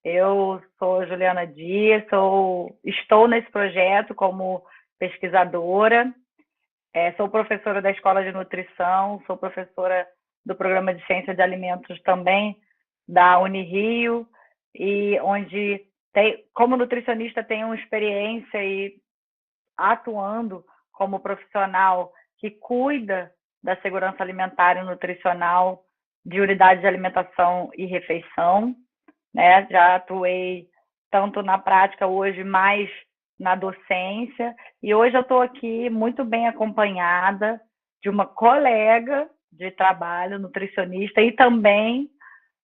Eu sou Juliana Dias, estou nesse projeto como pesquisadora, sou professora da Escola de Nutrição, sou professora do Programa de Ciência de Alimentos também da Unirio, e onde, como nutricionista, tenho uma experiência e atuando como profissional que cuida da segurança alimentar e nutricional de unidades de alimentação e refeição, né? Já atuei tanto na prática hoje, mais na docência, e hoje eu estou aqui muito bem acompanhada de uma colega de trabalho, nutricionista, e também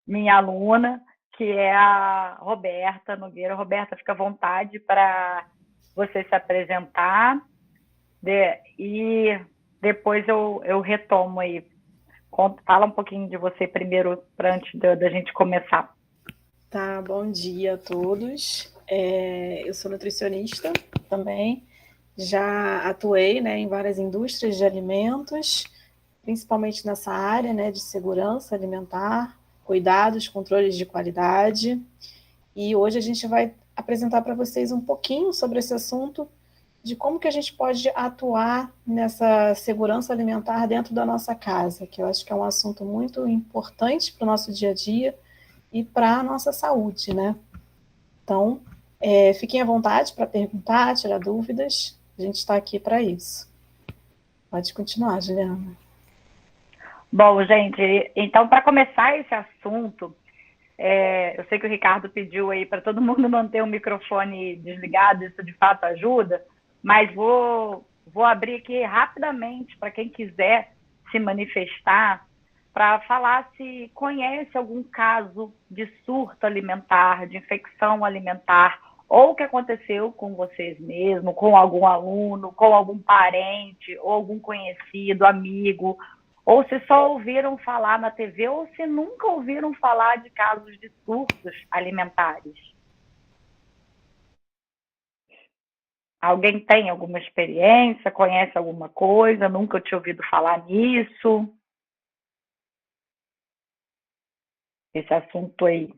minha aluna, que é a Roberta Nogueira. Roberta, fica à vontade para você se apresentar, e depois eu retomo aí. Fala um pouquinho de você primeiro, antes da gente começar. Tá, bom dia a todos. Eu sou nutricionista também, já atuei, né, em várias indústrias de alimentos, principalmente nessa área, né, de segurança alimentar, cuidados, controles de qualidade, e hoje a gente vai apresentar para vocês um pouquinho sobre esse assunto, de como que a gente pode atuar nessa segurança alimentar dentro da nossa casa, que eu acho que é um assunto muito importante para o nosso dia a dia, e para a nossa saúde, né? Então, fiquem à vontade para perguntar, tirar dúvidas, a gente está aqui para isso. Pode continuar, Juliana. Bom, gente, então, para começar esse assunto, eu sei que o Ricardo pediu aí para todo mundo manter o microfone desligado, isso de fato ajuda, mas vou abrir aqui rapidamente para quem quiser se manifestar, para falar se conhece algum caso de surto alimentar, de infecção alimentar, ou que aconteceu com vocês mesmos, com algum aluno, com algum parente, ou algum conhecido, amigo, ou se só ouviram falar na TV, ou se nunca ouviram falar de casos de surtos alimentares. Alguém tem alguma experiência, conhece alguma coisa, nunca tinha ouvido falar nisso? Esse assunto aí.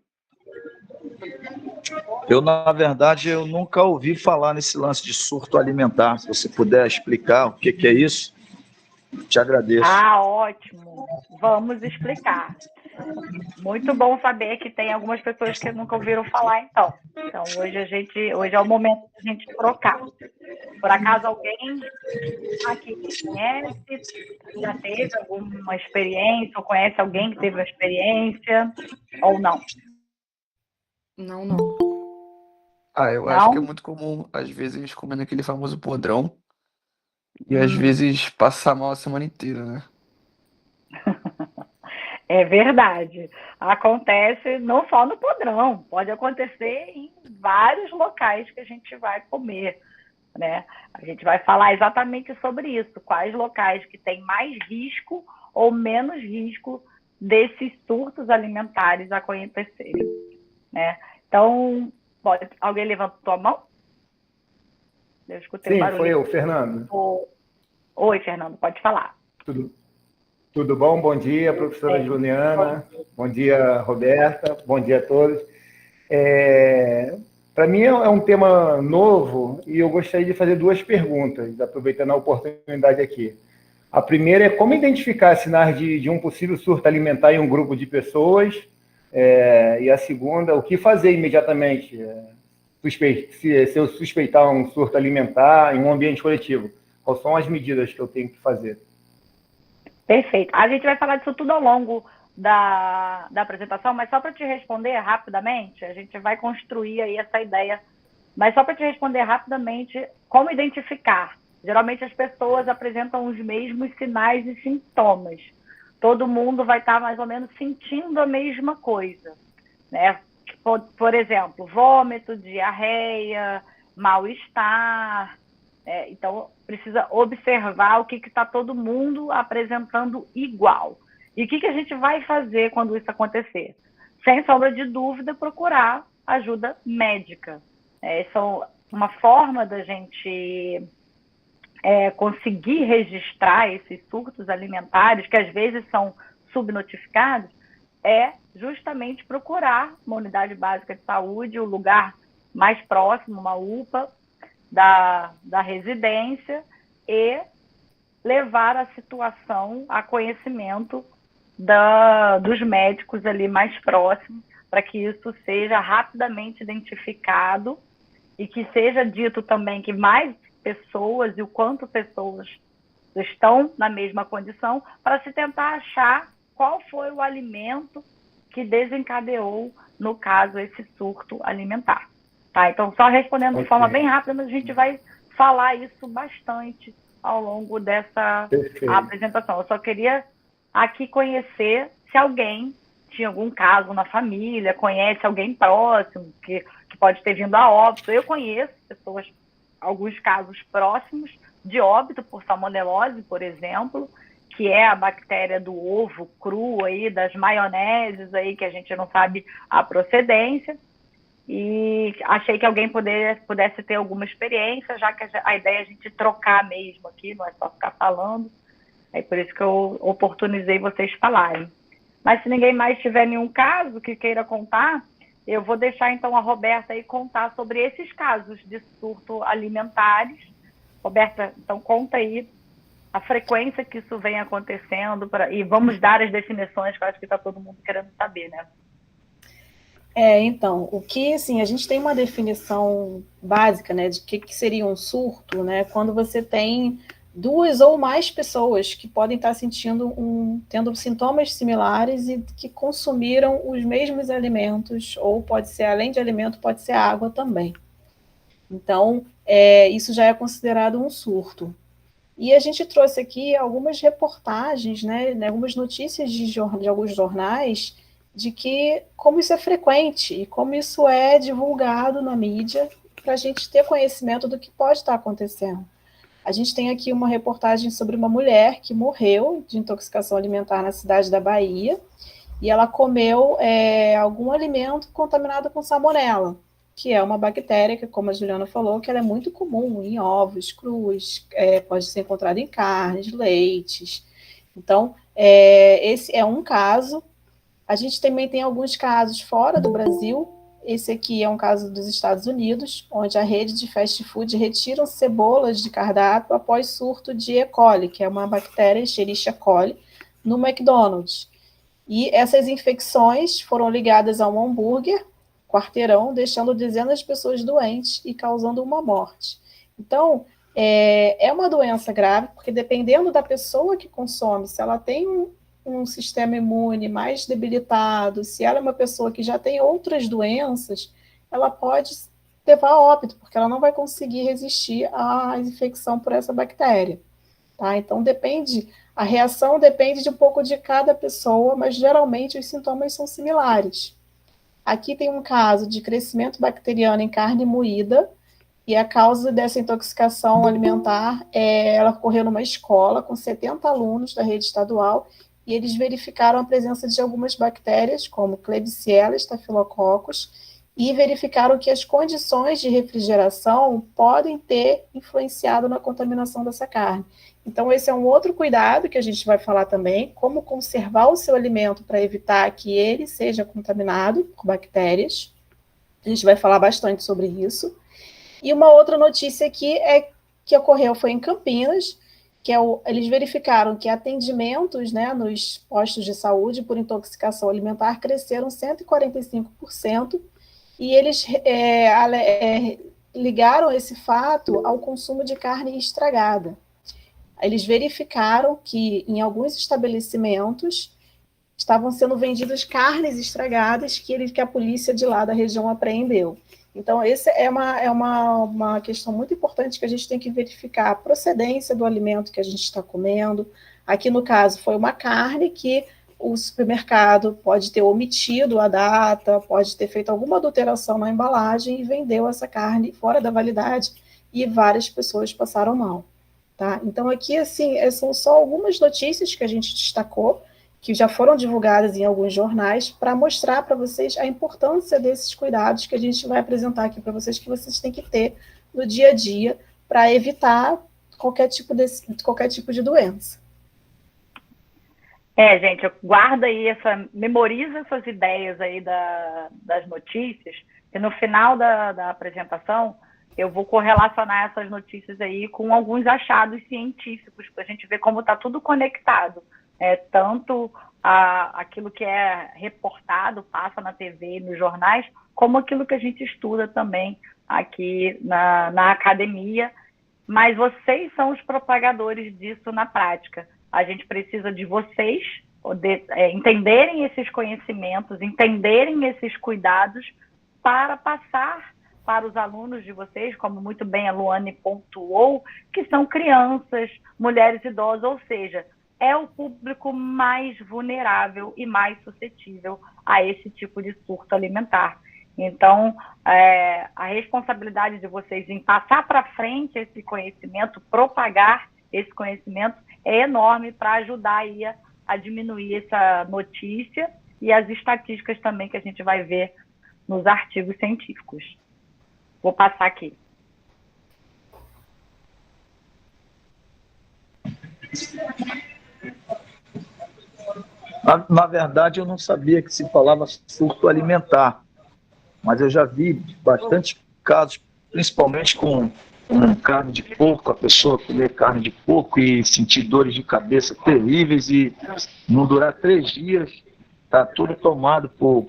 Na verdade, eu nunca ouvi falar nesse lance de surto alimentar. Se você puder explicar o que é isso, te agradeço. Ah, ótimo. Vamos explicar. Muito bom saber que tem algumas pessoas que nunca ouviram falar, então. Então, hoje é o momento de a gente trocar. Por acaso alguém aqui conhece, já teve alguma experiência, ou conhece alguém que teve uma experiência, ou não? Não. Eu Não? acho que é muito comum, às vezes, comendo aquele famoso podrão e às vezes passar mal a semana inteira, né? É verdade. Acontece não só no podrão, pode acontecer em vários locais que a gente vai comer, né? A gente vai falar exatamente sobre isso, quais locais que têm mais risco ou menos risco desses surtos alimentares acontecerem, né? Então, alguém levantou a mão? Eu escutei Sim, barulho. foi eu, Fernando. Oi, Fernando, pode falar. Tudo bom? Bom dia, professora Juliana. Bom dia, Roberta. Bom dia a todos. Para mim é um tema novo e eu gostaria de fazer duas perguntas, aproveitando a oportunidade aqui. A primeira é como identificar sinais de um possível surto alimentar em um grupo de pessoas, e a segunda, o que fazer imediatamente se eu suspeitar um surto alimentar em um ambiente coletivo. Quais são as medidas que eu tenho que fazer? Perfeito. A gente vai falar disso tudo ao longo da apresentação, mas só para te responder rapidamente, a gente vai construir aí essa ideia, mas só para te responder rapidamente, como identificar? Geralmente as pessoas apresentam os mesmos sinais e sintomas. Todo mundo vai estar mais ou menos sentindo a mesma coisa, né? Por exemplo, vômito, diarreia, mal-estar. Então, precisa observar o que está todo mundo apresentando igual. E o que a gente vai fazer quando isso acontecer? Sem sombra de dúvida, procurar ajuda médica. Essa é uma forma da gente conseguir registrar esses surtos alimentares, que às vezes são subnotificados, é justamente procurar uma unidade básica de saúde, o lugar mais próximo, uma UPA da residência, e levar a situação a conhecimento dos médicos ali mais próximos, para que isso seja rapidamente identificado e que seja dito também que mais pessoas e o quanto pessoas estão na mesma condição, para se tentar achar qual foi o alimento que desencadeou, no caso, esse surto alimentar. Tá? Então, só respondendo de forma bem rápida, mas a gente vai falar isso bastante ao longo dessa apresentação. Eu só queria aqui conhecer se alguém tinha algum caso na família, conhece alguém próximo que pode ter vindo a óbito. Eu conheço pessoas, alguns casos próximos de óbito por salmonelose, por exemplo, que é a bactéria do ovo cru, aí, das maioneses, aí, que a gente não sabe a procedência. E achei que alguém pudesse ter alguma experiência, já que a ideia é a gente trocar mesmo aqui, não é só ficar falando. É por isso que eu oportunizei vocês falarem. Mas se ninguém mais tiver nenhum caso que queira contar, eu vou deixar então a Roberta aí contar sobre esses casos de surto alimentares. Roberta, então conta aí a frequência que isso vem acontecendo e vamos dar as definições que eu acho que está todo mundo querendo saber, né? Então, o que, assim, a gente tem uma definição básica, né, de que seria um surto, né, quando você tem duas ou mais pessoas que podem estar tendo sintomas similares e que consumiram os mesmos alimentos, ou pode ser, além de alimento, pode ser água também. Então, isso já é considerado um surto. E a gente trouxe aqui algumas reportagens, né, algumas notícias de alguns jornais, de que como isso é frequente e como isso é divulgado na mídia para a gente ter conhecimento do que pode estar acontecendo. A gente tem aqui uma reportagem sobre uma mulher que morreu de intoxicação alimentar na cidade da Bahia e ela comeu algum alimento contaminado com salmonela, que é uma bactéria que, como a Juliana falou, que ela é muito comum em ovos crus, pode ser encontrada em carnes, leites. Então, esse é um caso. A gente também tem alguns casos fora do Brasil. Esse aqui é um caso dos Estados Unidos, onde a rede de fast food retira cebolas de cardápio após surto de E. coli, que é uma bactéria, Escherichia coli, no McDonald's. E essas infecções foram ligadas a um hambúrguer, quarteirão, deixando dezenas de pessoas doentes e causando uma morte. Então, é uma doença grave, porque dependendo da pessoa que consome, se ela tem um sistema imune mais debilitado, se ela é uma pessoa que já tem outras doenças, ela pode levar a óbito, porque ela não vai conseguir resistir à infecção por essa bactéria. Tá? Então, a reação depende de um pouco de cada pessoa, mas geralmente os sintomas são similares. Aqui tem um caso de crescimento bacteriano em carne moída, e a causa dessa intoxicação alimentar, ela ocorreu numa escola com 70 alunos da rede estadual, e eles verificaram a presença de algumas bactérias, como Klebsiella, Staphylococcus, e verificaram que as condições de refrigeração podem ter influenciado na contaminação dessa carne. Então, esse é um outro cuidado que a gente vai falar também, como conservar o seu alimento para evitar que ele seja contaminado por bactérias. A gente vai falar bastante sobre isso. E uma outra notícia aqui que ocorreu foi em Campinas, que eles verificaram que atendimentos, né, nos postos de saúde por intoxicação alimentar cresceram 145%, e eles ligaram esse fato ao consumo de carne estragada. Eles verificaram que em alguns estabelecimentos estavam sendo vendidas carnes estragadas que a polícia de lá da região apreendeu. Então, essa é uma questão muito importante que a gente tem que verificar a procedência do alimento que a gente está comendo. Aqui, no caso, foi uma carne que o supermercado pode ter omitido a data, pode ter feito alguma adulteração na embalagem e vendeu essa carne fora da validade e várias pessoas passaram mal. Tá? Então, aqui, assim, são só algumas notícias que a gente destacou, que já foram divulgadas em alguns jornais, para mostrar para vocês a importância desses cuidados que a gente vai apresentar aqui para vocês, que vocês têm que ter no dia a dia para evitar qualquer tipo de doença. Gente, guarda aí, memoriza essas ideias aí das notícias, e no final da apresentação eu vou correlacionar essas notícias aí com alguns achados científicos, para a gente ver como está tudo conectado. Tanto aquilo que é reportado, passa na TV e nos jornais, como aquilo que a gente estuda também aqui na academia. Mas vocês são os propagadores disso na prática. A gente precisa de vocês entenderem esses conhecimentos, entenderem esses cuidados para passar para os alunos de vocês, como muito bem a Luane pontuou, que são crianças, mulheres idosas, ou seja, é o público mais vulnerável e mais suscetível a esse tipo de surto alimentar. Então, a responsabilidade de vocês em passar para frente esse conhecimento, propagar esse conhecimento, é enorme para ajudar aí a diminuir essa notícia e as estatísticas também que a gente vai ver nos artigos científicos. Vou passar aqui. Na verdade, eu não sabia que se falava surto alimentar, mas eu já vi bastante casos, principalmente com carne de porco, a pessoa comer carne de porco e sentir dores de cabeça terríveis e não durar 3 dias, está tudo tomado por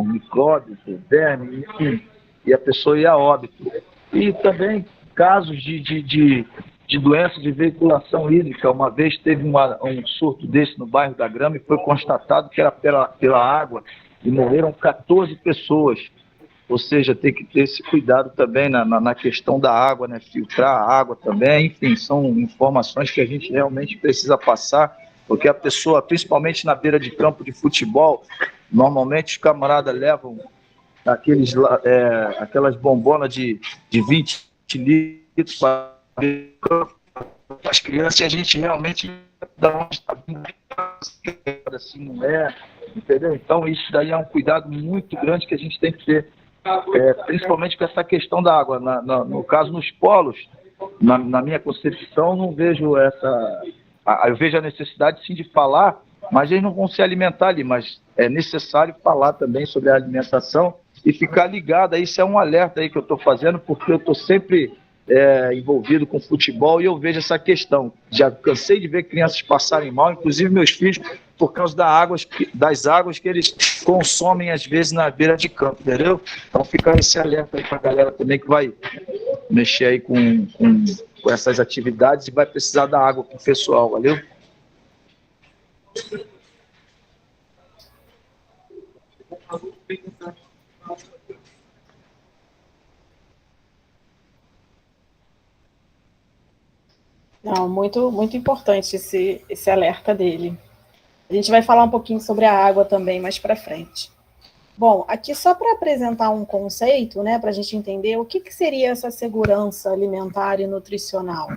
micróbios, por verme, enfim, e a pessoa ia a óbito. E também casos de doença de veiculação hídrica. Uma vez teve um surto desse no bairro da Grama e foi constatado que era pela água e morreram 14 pessoas. Ou seja, tem que ter esse cuidado também na questão da água, né? Filtrar a água também, enfim, são informações que a gente realmente precisa passar, porque a pessoa, principalmente na beira de campo de futebol, normalmente os camaradas levam aquelas bombonas de 20 litros para as crianças, e a gente realmente dá uma assim, não é, entendeu? Então isso daí é um cuidado muito grande que a gente tem que ter, principalmente com essa questão da água. No caso, nos polos, na minha concepção, não vejo eu vejo a necessidade sim de falar, mas eles não vão se alimentar ali, mas é necessário falar também sobre a alimentação e ficar ligado. Isso é um alerta aí que eu estou fazendo, porque eu estou sempre envolvido com futebol e eu vejo essa questão. Já cansei de ver crianças passarem mal, inclusive meus filhos, por causa das águas que eles consomem às vezes na beira de campo, entendeu? Então fica esse alerta aí para a galera também que vai mexer aí com essas atividades e vai precisar da água para o pessoal, valeu? Não, muito, muito importante esse alerta dele. A gente vai falar um pouquinho sobre a água também mais para frente. Bom, aqui só para apresentar um conceito, né, para a gente entender o que seria essa segurança alimentar e nutricional.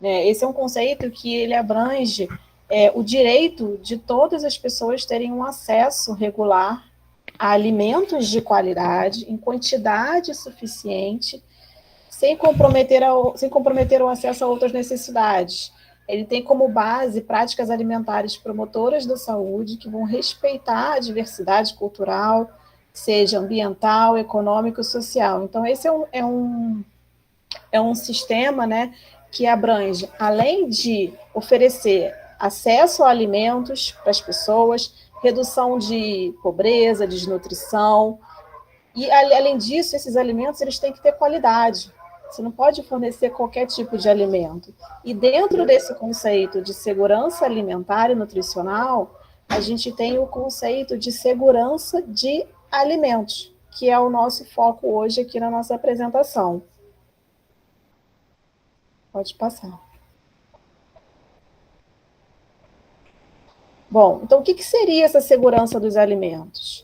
Esse é um conceito que ele abrange o direito de todas as pessoas terem um acesso regular a alimentos de qualidade, em quantidade suficiente, sem comprometer o acesso a outras necessidades. Ele tem como base práticas alimentares promotoras da saúde, que vão respeitar a diversidade cultural, seja ambiental, econômico e social. Então, esse é um sistema, né, que abrange, além de oferecer acesso a alimentos para as pessoas, redução de pobreza, desnutrição, e, além disso, esses alimentos eles têm que ter qualidade. Você não pode fornecer qualquer tipo de alimento. E dentro desse conceito de segurança alimentar e nutricional, a gente tem o conceito de segurança de alimentos, que é o nosso foco hoje aqui na nossa apresentação. Pode passar. Bom, então o que seria essa segurança dos alimentos?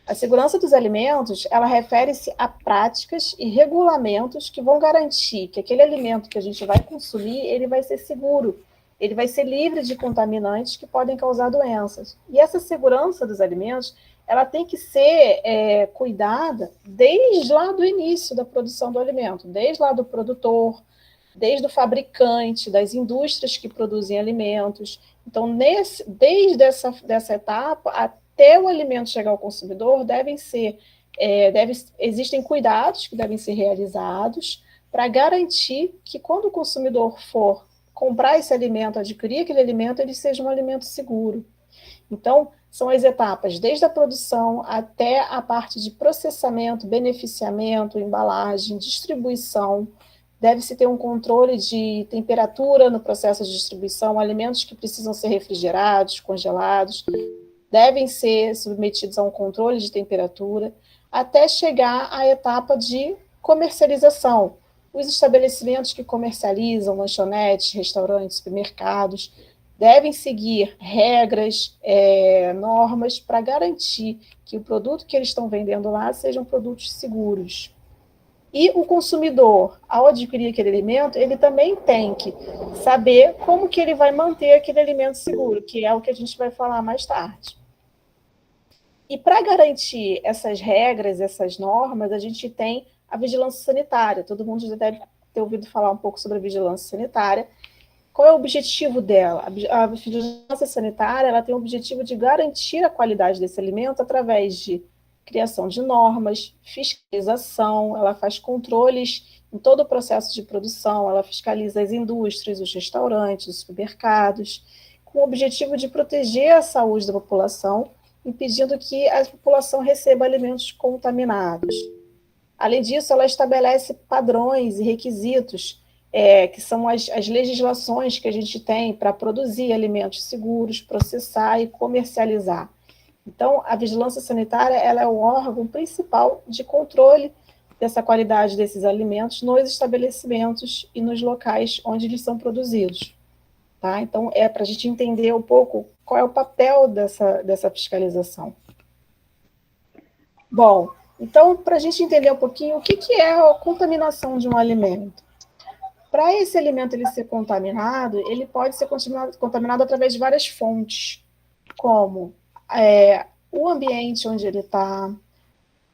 A segurança dos alimentos, ela refere-se a práticas e regulamentos que vão garantir que aquele alimento que a gente vai consumir, ele vai ser seguro, ele vai ser livre de contaminantes que podem causar doenças. E essa segurança dos alimentos, ela tem que ser cuidada desde lá do início da produção do alimento, desde lá do produtor, desde o fabricante, das indústrias que produzem alimentos. Então, desde dessa etapa até o alimento chegar ao consumidor, existem cuidados que devem ser realizados para garantir que, quando o consumidor for comprar esse alimento, adquirir aquele alimento, ele seja um alimento seguro. Então, são as etapas, desde a produção até a parte de processamento, beneficiamento, embalagem, distribuição. Deve-se ter um controle de temperatura no processo de distribuição, alimentos que precisam ser refrigerados, congelados, devem ser submetidos a um controle de temperatura, até chegar à etapa de comercialização. Os estabelecimentos que comercializam, lanchonetes, restaurantes, supermercados, devem seguir regras, normas, para garantir que o produto que eles estão vendendo lá sejam produtos seguros. E o consumidor, ao adquirir aquele alimento, ele também tem que saber como que ele vai manter aquele alimento seguro, que é o que a gente vai falar mais tarde. E para garantir essas regras, essas normas, a gente tem a vigilância sanitária. Todo mundo já deve ter ouvido falar um pouco sobre a vigilância sanitária. Qual é o objetivo dela? A vigilância sanitária, ela tem o objetivo de garantir a qualidade desse alimento através de criação de normas, fiscalização, ela faz controles em todo o processo de produção, ela fiscaliza as indústrias, os restaurantes, os supermercados, com o objetivo de proteger a saúde da população, impedindo que a população receba alimentos contaminados. Além disso, ela estabelece padrões e requisitos, que são as legislações que a gente tem para produzir alimentos seguros, processar e comercializar. Então, a vigilância sanitária, ela é o órgão principal de controle dessa qualidade desses alimentos nos estabelecimentos e nos locais onde eles são produzidos. Tá? Então, é para a gente entender um pouco qual é o papel dessa fiscalização. Bom, então, para a gente entender um pouquinho o que é a contaminação de um alimento. Para esse alimento ele ser contaminado, ele pode ser contaminado através de várias fontes, como o ambiente onde ele está,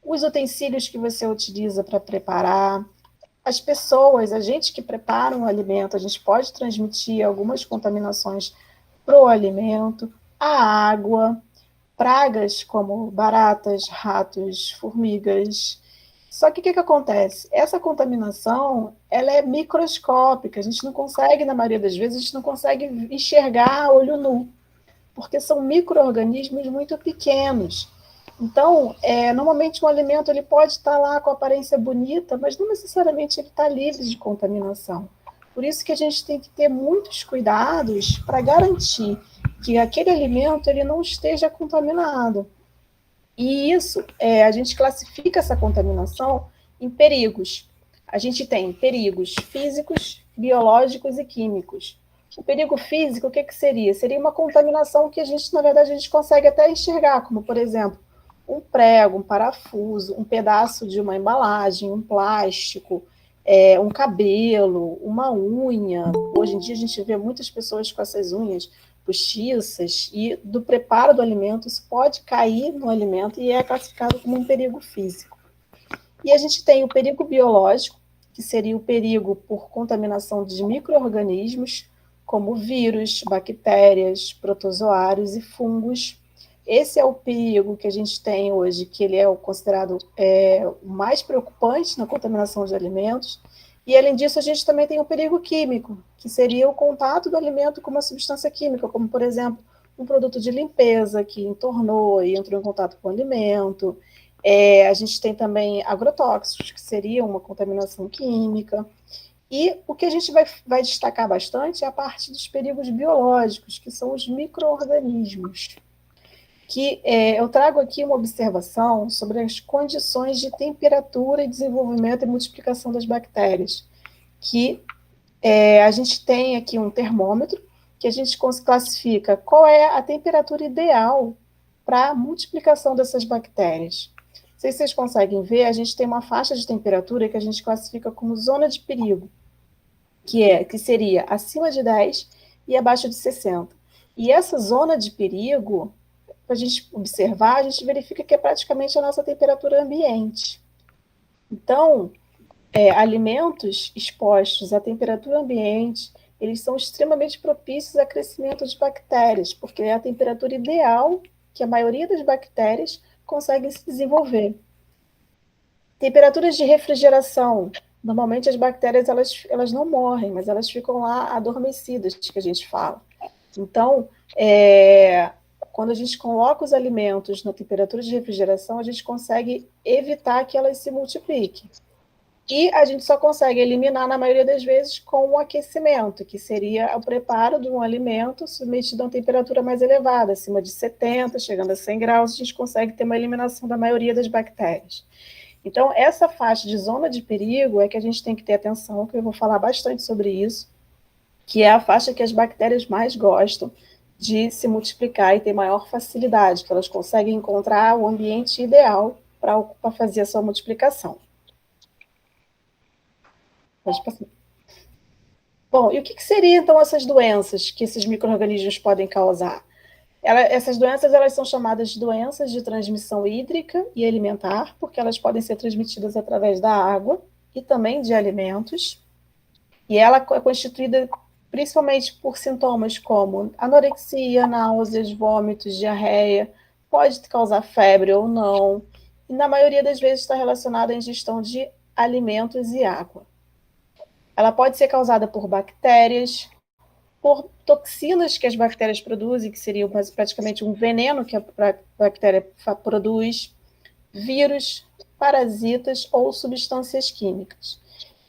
os utensílios que você utiliza para preparar, as pessoas, a gente que prepara um alimento, a gente pode transmitir algumas contaminações para o alimento, a água, pragas como baratas, ratos, formigas. Só que o que acontece? Essa contaminação, ela é microscópica, a gente não consegue, na maioria das vezes, a gente não consegue enxergar a olho nu, porque são micro-organismos muito pequenos. Então, normalmente um alimento ele pode estar lá com aparência bonita, mas não necessariamente ele está livre de contaminação. Por isso que a gente tem que ter muitos cuidados para garantir que aquele alimento ele não esteja contaminado. E isso, a gente classifica essa contaminação em perigos. A gente tem perigos físicos, biológicos e químicos. O perigo físico, o que seria? Seria uma contaminação que na verdade, a gente consegue até enxergar, como, por exemplo, um prego, um parafuso, um pedaço de uma embalagem, um plástico, um cabelo, uma unha. Hoje em dia a gente vê muitas pessoas com essas unhas postiças, e do preparo do alimento, isso pode cair no alimento e é classificado como um perigo físico. E a gente tem o perigo biológico, que seria o perigo por contaminação de micro-organismos, como vírus, bactérias, protozoários e fungos. Esse é o perigo que a gente tem hoje, que ele é considerado o mais preocupante na contaminação de alimentos. E, além disso, a gente também tem o perigo químico, que seria o contato do alimento com uma substância química, como, por exemplo, um produto de limpeza que entornou e entrou em contato com o alimento. A gente tem também agrotóxicos, que seria uma contaminação química. E o que a gente vai destacar bastante é a parte dos perigos biológicos, que são os micro-organismos. Que eu trago aqui uma observação sobre as condições de temperatura e desenvolvimento e multiplicação das bactérias, que a gente tem aqui um termômetro, que a gente classifica qual é a temperatura ideal para a multiplicação dessas bactérias. Não sei se vocês conseguem ver, a gente tem uma faixa de temperatura que a gente classifica como zona de perigo, que seria acima de 10 e abaixo de 60. E essa zona de perigo, para a gente observar, a gente verifica que é praticamente a nossa temperatura ambiente. Então, alimentos expostos à temperatura ambiente, eles são extremamente propícios a crescimento de bactérias, porque é a temperatura ideal que a maioria das bactérias conseguem se desenvolver. Temperaturas de refrigeração. Normalmente as bactérias elas não morrem, mas elas ficam lá adormecidas, que a gente fala. Então, quando a gente coloca os alimentos na temperatura de refrigeração, a gente consegue evitar que elas se multipliquem. E a gente só consegue eliminar, na maioria das vezes, com o aquecimento, que seria o preparo de um alimento submetido a uma temperatura mais elevada, acima de 70, chegando a 100 graus, a gente consegue ter uma eliminação da maioria das bactérias. Então, essa faixa de zona de perigo é que a gente tem que ter atenção, que eu vou falar bastante sobre isso, que é a faixa que as bactérias mais gostam de se multiplicar e ter maior facilidade, que elas conseguem encontrar o ambiente ideal para fazer a sua multiplicação. Pode passar. Bom, e o que seriam, então, essas doenças que esses micro-organismos podem causar? Essas doenças elas são chamadas de doenças de transmissão hídrica e alimentar, porque elas podem ser transmitidas através da água e também de alimentos. E ela é constituída principalmente por sintomas como anorexia, náuseas, vômitos, diarreia, pode causar febre ou não, e na maioria das vezes está relacionada à ingestão de alimentos e água. Ela pode ser causada por bactérias, por toxinas que as bactérias produzem, que seriam praticamente um veneno que a bactéria produz, vírus, parasitas ou substâncias químicas.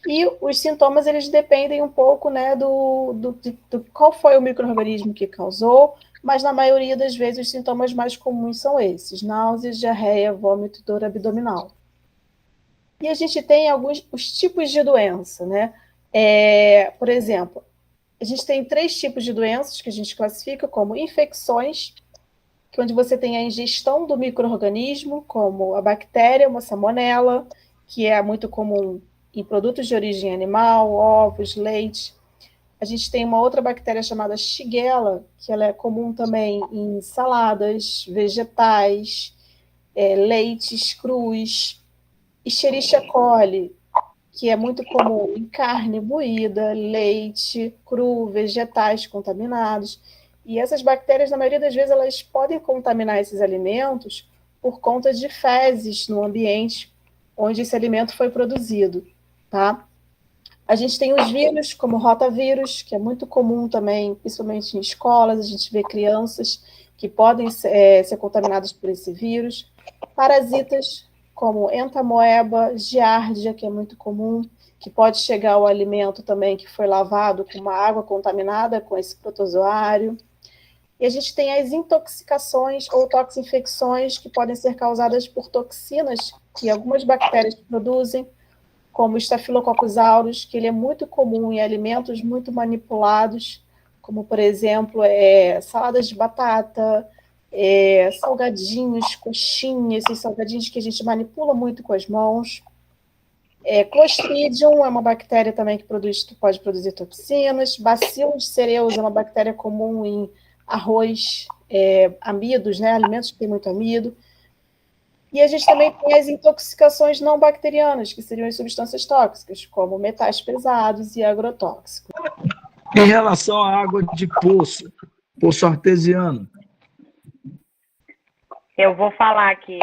E os sintomas, eles dependem um pouco, né, do qual foi o micro-organismo que causou, mas na maioria das vezes os sintomas mais comuns são esses: náuseas, diarreia, vômito e dor abdominal. E a gente tem os tipos de doença, né? Por exemplo, a gente tem 3 tipos de doenças que a gente classifica como infecções, que é onde você tem a ingestão do micro-organismo, como a bactéria, uma salmonela, que é muito comum em produtos de origem animal, ovos, leite. A gente tem uma outra bactéria chamada Shigella, que ela é comum também em saladas, vegetais, leites crus. Escherichia coli, que é muito comum em carne moída, leite cru, vegetais contaminados. E essas bactérias, na maioria das vezes, elas podem contaminar esses alimentos por conta de fezes no ambiente onde esse alimento foi produzido, tá? A gente tem os vírus, como o rotavírus, que é muito comum também, principalmente em escolas, a gente vê crianças que podem ser contaminadas por esse vírus. Parasitas, como entamoeba, giardia, que é muito comum, que pode chegar ao alimento também que foi lavado com uma água contaminada com esse protozoário. E a gente tem as intoxicações ou toxinfecções que podem ser causadas por toxinas que algumas bactérias produzem, como o Staphylococcus aureus, que ele é muito comum em alimentos muito manipulados, como, por exemplo, saladas de batata, salgadinhos, coxinhas, esses salgadinhos que a gente manipula muito com as mãos. Clostridium é uma bactéria também que pode produzir toxinas. Bacillus cereus é uma bactéria comum em arroz, amidos, né? Alimentos que têm muito amido. E a gente também tem as intoxicações não bacterianas, que seriam as substâncias tóxicas, como metais pesados e agrotóxicos. Em relação à água de poço artesiano. Eu vou falar aqui,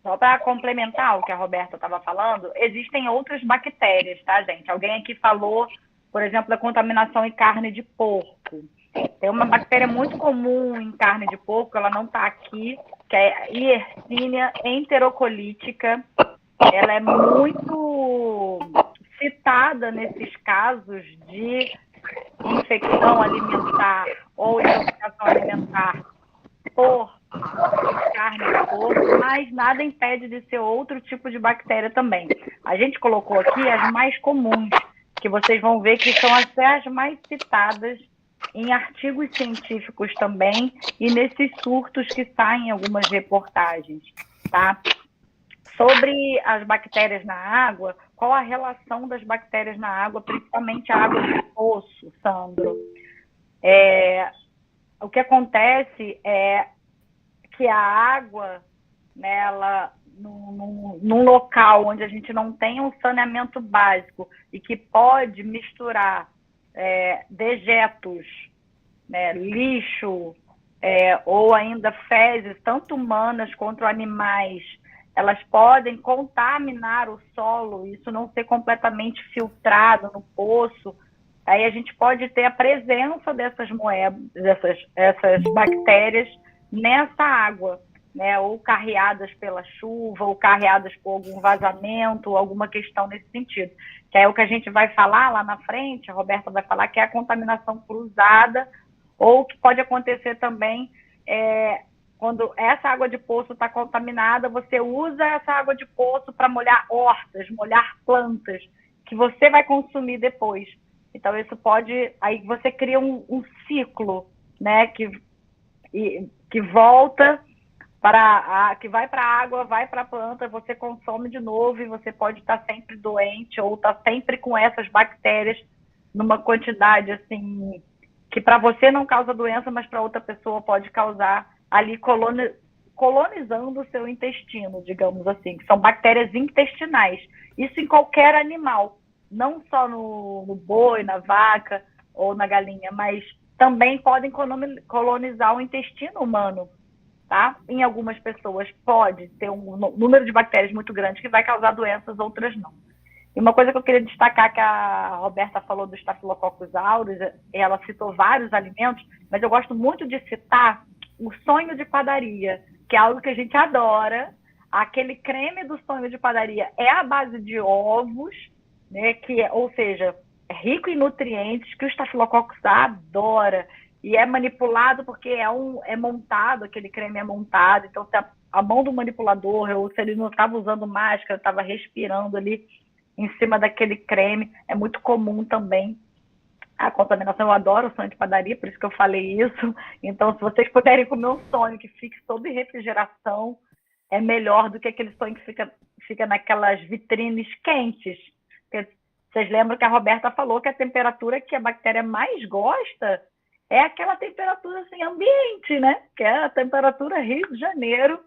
só para complementar o que a Roberta estava falando, existem outras bactérias, tá, gente? Alguém aqui falou, por exemplo, da contaminação em carne de porco. Tem uma bactéria muito comum em carne de porco, ela não está aqui, que é a Yersinia enterocolítica. Ela é muito citada nesses casos de infecção alimentar ou intoxicação alimentar por carne de porco, mas nada impede de ser outro tipo de bactéria também. A gente colocou aqui as mais comuns, que vocês vão ver que são as mais citadas em artigos científicos também e nesses surtos que saem em algumas reportagens, tá? Sobre as bactérias na água, qual a relação das bactérias na água, principalmente a água de poço, Sandro? O que acontece é que a água, nela, no num local onde a gente não tem um saneamento básico e que pode misturar dejetos, né, lixo, ou ainda fezes, tanto humanas quanto animais, elas podem contaminar o solo, isso não ser completamente filtrado no poço, aí a gente pode ter a presença dessas essas bactérias nessa água, né, ou carreadas pela chuva, ou carreadas por algum vazamento, ou alguma questão nesse sentido. Que é o que a gente vai falar lá na frente, a Roberta vai falar, que é a contaminação cruzada, ou que pode acontecer também quando essa água de poço está contaminada, você usa essa água de poço para molhar hortas, molhar plantas, que você vai consumir depois. Então, isso pode... Aí você cria um ciclo, né, que volta... que vai para a água, vai para a planta, você consome de novo e você pode estar sempre doente ou estar sempre com essas bactérias numa quantidade assim que para você não causa doença, mas para outra pessoa pode causar ali colonizando o seu intestino, digamos assim, que são bactérias intestinais. Isso em qualquer animal, não só no boi, na vaca ou na galinha, mas também podem colonizar o intestino humano. Tá? Em algumas pessoas pode ter um número de bactérias muito grande que vai causar doenças, outras não. E uma coisa que eu queria destacar, que a Roberta falou do Staphylococcus aureus, ela citou vários alimentos, mas eu gosto muito de citar o sonho de padaria, que é algo que a gente adora. Aquele creme do sonho de padaria é à base de ovos, né, ou seja, é rico em nutrientes, que o Staphylococcus adora. E é manipulado porque é montado, aquele creme é montado. Então, se a mão do manipulador, ou se ele não estava usando máscara, estava respirando ali em cima daquele creme, é muito comum também a contaminação. Eu adoro o sonho de padaria, por isso que eu falei isso. Então, se vocês puderem comer um sonho que fique sob refrigeração, é melhor do que aquele sonho que fica naquelas vitrines quentes. Porque vocês lembram que a Roberta falou que a temperatura que a bactéria mais gosta é aquela temperatura assim, ambiente, né? Que é a temperatura Rio de Janeiro.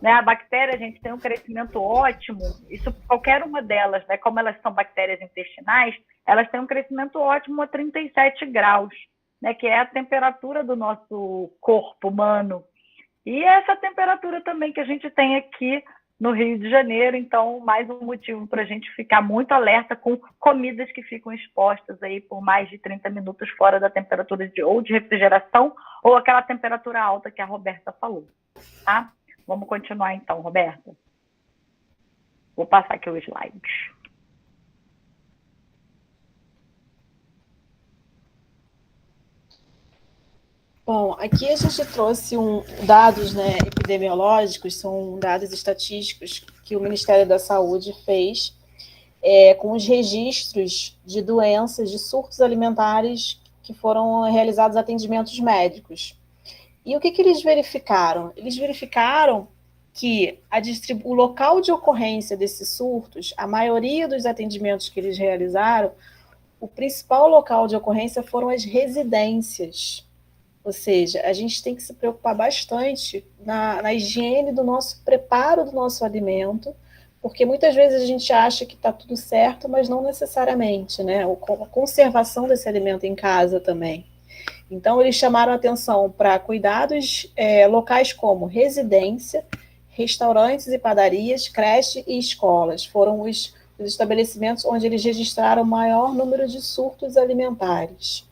Né? A bactéria, a gente tem um crescimento ótimo, isso qualquer uma delas, né? Como elas são bactérias intestinais, elas têm um crescimento ótimo a 37 graus, né? Que é a temperatura do nosso corpo humano. E essa temperatura também que a gente tem aqui no Rio de Janeiro, então mais um motivo para a gente ficar muito alerta com comidas que ficam expostas aí por mais de 30 minutos fora da temperatura ou de refrigeração ou aquela temperatura alta que a Roberta falou, tá? Vamos continuar então, Roberta. Vou passar aqui o slide. Bom, aqui a gente trouxe dados, né, epidemiológicos, são dados estatísticos que o Ministério da Saúde fez com os registros de doenças, de surtos alimentares que foram realizados atendimentos médicos. E o que eles verificaram? Eles verificaram que o local de ocorrência desses surtos, a maioria dos atendimentos que eles realizaram, o principal local de ocorrência foram as residências. Ou seja, a gente tem que se preocupar bastante na higiene do nosso preparo do nosso alimento, porque muitas vezes a gente acha que está tudo certo, mas não necessariamente, né? A conservação desse alimento em casa também. Então, eles chamaram a atenção para cuidados locais como residência, restaurantes e padarias, creche e escolas. Foram os estabelecimentos onde eles registraram o maior número de surtos alimentares.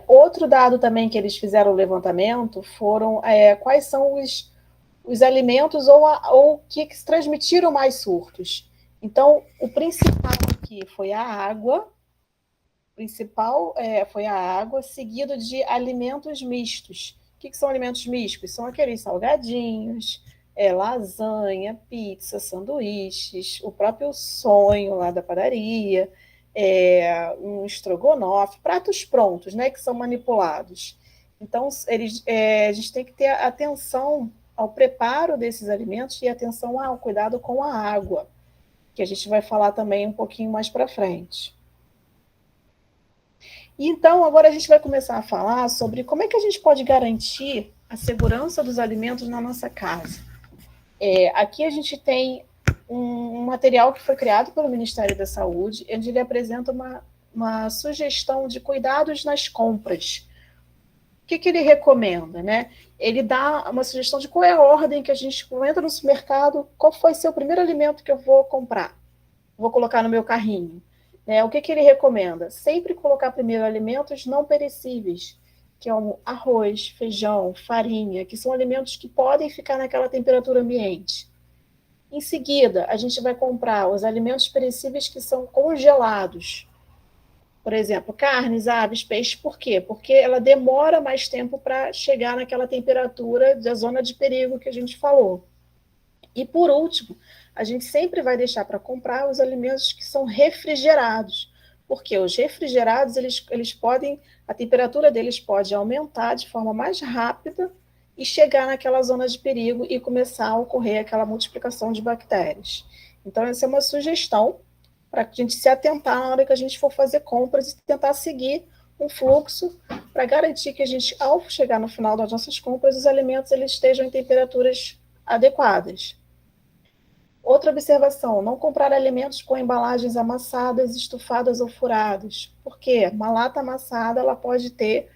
Outro dado também que eles fizeram o levantamento foram quais são os alimentos ou que transmitiram mais surtos. Então, o principal aqui foi a água, seguido de alimentos mistos. O que são alimentos mistos? São aqueles salgadinhos, lasanha, pizza, sanduíches, o próprio sonho lá da padaria, um estrogonofe, pratos prontos, né, que são manipulados. Então, a gente tem que ter atenção ao preparo desses alimentos e atenção ao cuidado com a água, que a gente vai falar também um pouquinho mais para frente. E então, agora a gente vai começar a falar sobre como é que a gente pode garantir a segurança dos alimentos na nossa casa. Aqui a gente tem um material que foi criado pelo Ministério da Saúde, onde ele apresenta uma sugestão de cuidados nas compras. O que ele recomenda, né? Ele dá uma sugestão de qual é a ordem que a gente entra no supermercado, qual foi ser o primeiro alimento que eu vou comprar, vou colocar no meu carrinho. O que ele recomenda? Sempre colocar primeiro alimentos não perecíveis, que é o arroz, feijão, farinha, que são alimentos que podem ficar naquela temperatura ambiente. Em seguida, a gente vai comprar os alimentos perecíveis que são congelados. Por exemplo, carnes, aves, peixes. Por quê? Porque ela demora mais tempo para chegar naquela temperatura da zona de perigo que a gente falou. E, por último, a gente sempre vai deixar para comprar os alimentos que são refrigerados. Porque os refrigerados, eles podem, a temperatura deles pode aumentar de forma mais rápida e chegar naquela zona de perigo e começar a ocorrer aquela multiplicação de bactérias. Então, essa é uma sugestão para a gente se atentar na hora que a gente for fazer compras e tentar seguir um fluxo para garantir que a gente, ao chegar no final das nossas compras, os alimentos eles estejam em temperaturas adequadas. Outra observação, não comprar alimentos com embalagens amassadas, estufadas ou furadas. Por quê? Uma lata amassada ela pode ter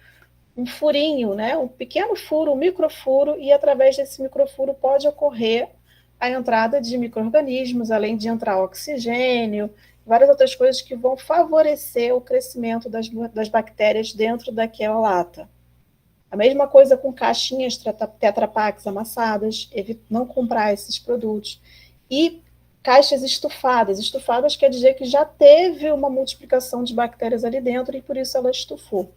um furinho, né? Um pequeno furo, um microfuro, e através desse microfuro pode ocorrer a entrada de micro-organismos, além de entrar oxigênio, várias outras coisas que vão favorecer o crescimento das bactérias dentro daquela lata. A mesma coisa com caixinhas Tetra Pak amassadas, não comprar esses produtos. E caixas estufadas. Estufadas quer dizer que já teve uma multiplicação de bactérias ali dentro e por isso ela estufou.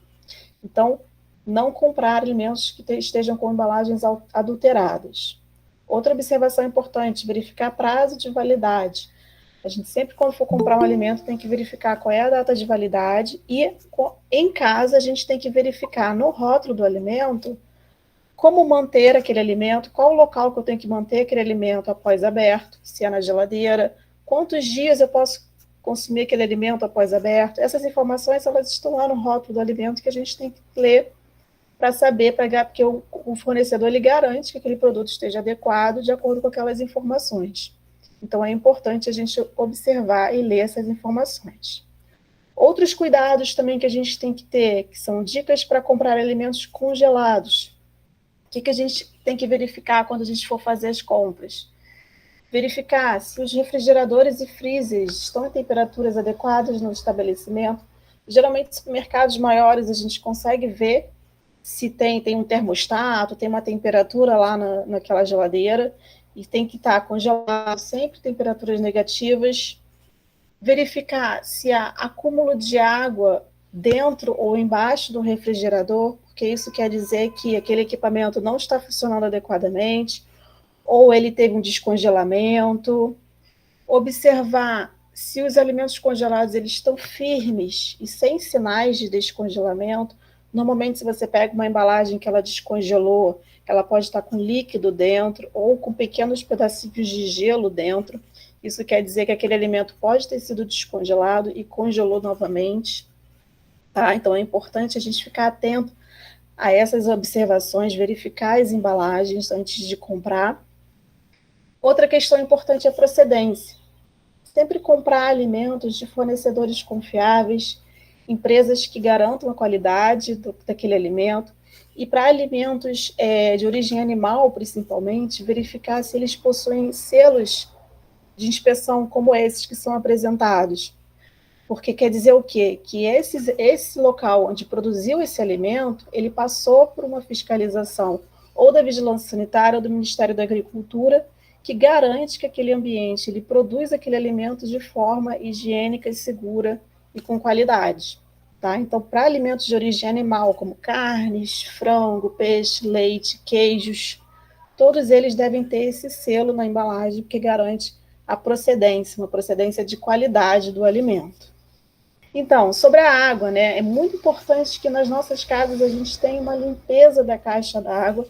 Então, não comprar alimentos que estejam com embalagens adulteradas. Outra observação importante, verificar prazo de validade. A gente sempre, quando for comprar um alimento, tem que verificar qual é a data de validade e, em casa, a gente tem que verificar no rótulo do alimento como manter aquele alimento, qual o local que eu tenho que manter aquele alimento após aberto, se é na geladeira, quantos dias eu posso consumir aquele alimento após aberto. Essas informações, elas estão lá no rótulo do alimento que a gente tem que ler para saber, porque o fornecedor ele garante que aquele produto esteja adequado de acordo com aquelas informações. Então, é importante a gente observar e ler essas informações. Outros cuidados também que a gente tem que ter, que são dicas para comprar alimentos congelados. O que a gente tem que verificar quando a gente for fazer as compras? Verificar se os refrigeradores e freezers estão em temperaturas adequadas no estabelecimento. Geralmente, em supermercados maiores, a gente consegue ver se tem um termostato, tem uma temperatura lá naquela geladeira, e tem que estar congelado, sempre temperaturas negativas. Verificar se há acúmulo de água dentro ou embaixo do refrigerador, porque isso quer dizer que aquele equipamento não está funcionando adequadamente, ou ele teve um descongelamento. Observar se os alimentos congelados eles estão firmes e sem sinais de descongelamento. Normalmente, se você pega uma embalagem que ela descongelou, ela pode estar com líquido dentro ou com pequenos pedacinhos de gelo dentro. Isso quer dizer que aquele alimento pode ter sido descongelado e congelou novamente. Tá? Então, é importante a gente ficar atento a essas observações, verificar as embalagens antes de comprar. Outra questão importante é a procedência. Sempre comprar alimentos de fornecedores confiáveis, empresas que garantam a qualidade daquele alimento. E para alimentos de origem animal, principalmente, verificar se eles possuem selos de inspeção como esses que são apresentados. Porque quer dizer o quê? Que esse local onde produziu esse alimento, ele passou por uma fiscalização ou da Vigilância Sanitária ou do Ministério da Agricultura, que garante que aquele ambiente ele produz aquele alimento de forma higiênica e segura e com qualidade. Tá? Então, para alimentos de origem animal, como carnes, frango, peixe, leite, queijos, todos eles devem ter esse selo na embalagem, que garante a procedência, uma procedência de qualidade do alimento. Então, sobre a água, né, é muito importante que nas nossas casas a gente tenha uma limpeza da caixa d'água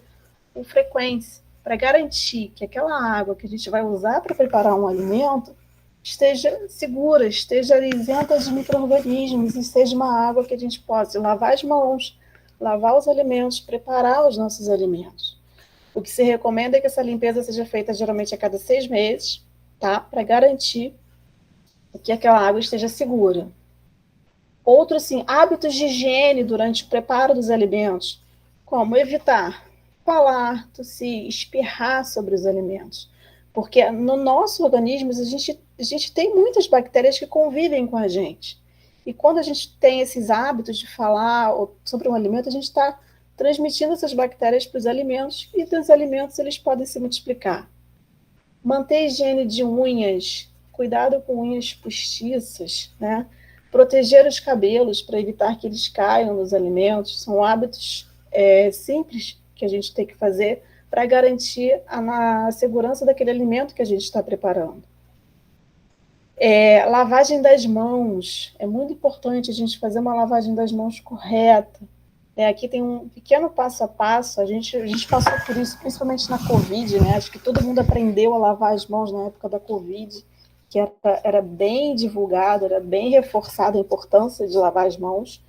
com frequência, para garantir que aquela água que a gente vai usar para preparar um alimento esteja segura, esteja isenta de micro-organismos e seja uma água que a gente possa lavar as mãos, lavar os alimentos, preparar os nossos alimentos. O que se recomenda é que essa limpeza seja feita geralmente a cada 6 meses, tá? Para garantir que aquela água esteja segura. Outro, assim, hábitos de higiene durante o preparo dos alimentos, como evitar falar, tossir, espirrar sobre os alimentos. Porque no nosso organismo, a gente tem muitas bactérias que convivem com a gente. E quando a gente tem esses hábitos de falar sobre um alimento, a gente está transmitindo essas bactérias para os alimentos, e dos alimentos eles podem se multiplicar. Manter a higiene de unhas, cuidado com unhas postiças, né? Proteger os cabelos para evitar que eles caiam nos alimentos, são hábitos simples que a gente tem que fazer para garantir a segurança daquele alimento que a gente está preparando. Lavagem das mãos, é muito importante a gente fazer uma lavagem das mãos correta. Aqui tem um pequeno passo a passo, a gente passou por isso, principalmente na Covid, né? Acho que todo mundo aprendeu a lavar as mãos na época da Covid, que era bem divulgado, era bem reforçada a importância de lavar as mãos.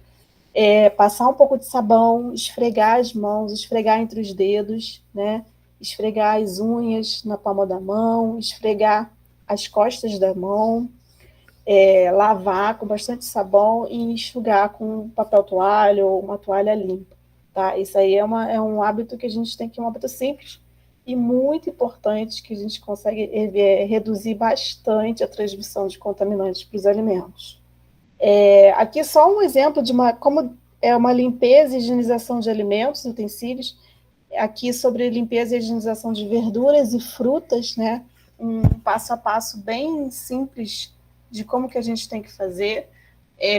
Passar um pouco de sabão, esfregar as mãos, esfregar entre os dedos, né? Esfregar as unhas na palma da mão, esfregar as costas da mão, lavar com bastante sabão e enxugar com papel toalha ou uma toalha limpa, tá? Isso aí é um hábito que a gente tem que, um hábito simples e muito importante, que a gente consegue reduzir bastante a transmissão de contaminantes para os alimentos. Aqui só um exemplo de como é uma limpeza e higienização de alimentos, utensílios, aqui sobre limpeza e higienização de verduras e frutas, né? Um passo a passo bem simples de como que a gente tem que fazer,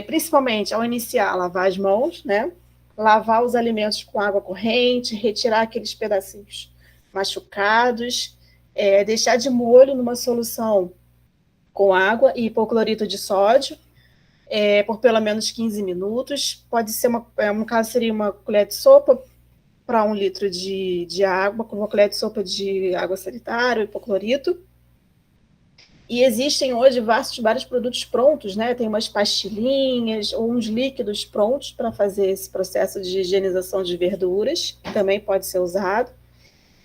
principalmente ao iniciar, lavar as mãos, né? Lavar os alimentos com água corrente, retirar aqueles pedacinhos machucados, deixar de molho numa solução com água e hipoclorito de sódio, por pelo menos 15 minutos. Pode ser, no caso, seria uma colher de sopa para 1 litro de água, com uma colher de sopa de água sanitária, hipoclorito. E existem hoje vários produtos prontos, né? Tem umas pastilhinhas ou uns líquidos prontos para fazer esse processo de higienização de verduras, que também pode ser usado.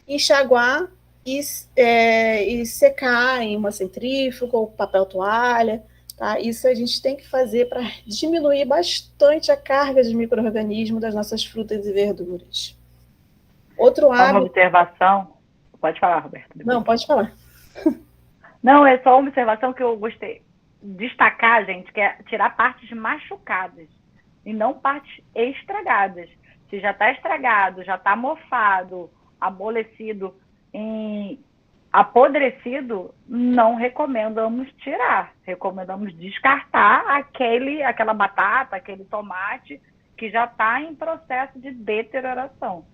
Enxaguar e secar em uma centrífuga ou papel toalha, tá? Isso a gente tem que fazer para diminuir bastante a carga de micro-organismos das nossas frutas e verduras. Outro hábito... Uma observação. Pode falar, Roberto. Não, pode falar. Não, é só uma observação que eu gostei de destacar, gente, que é tirar partes machucadas e não partes estragadas. Se já está estragado, já está mofado, amolecido, apodrecido, não recomendamos tirar. Recomendamos descartar aquela batata, aquele tomate que já está em processo de deterioração.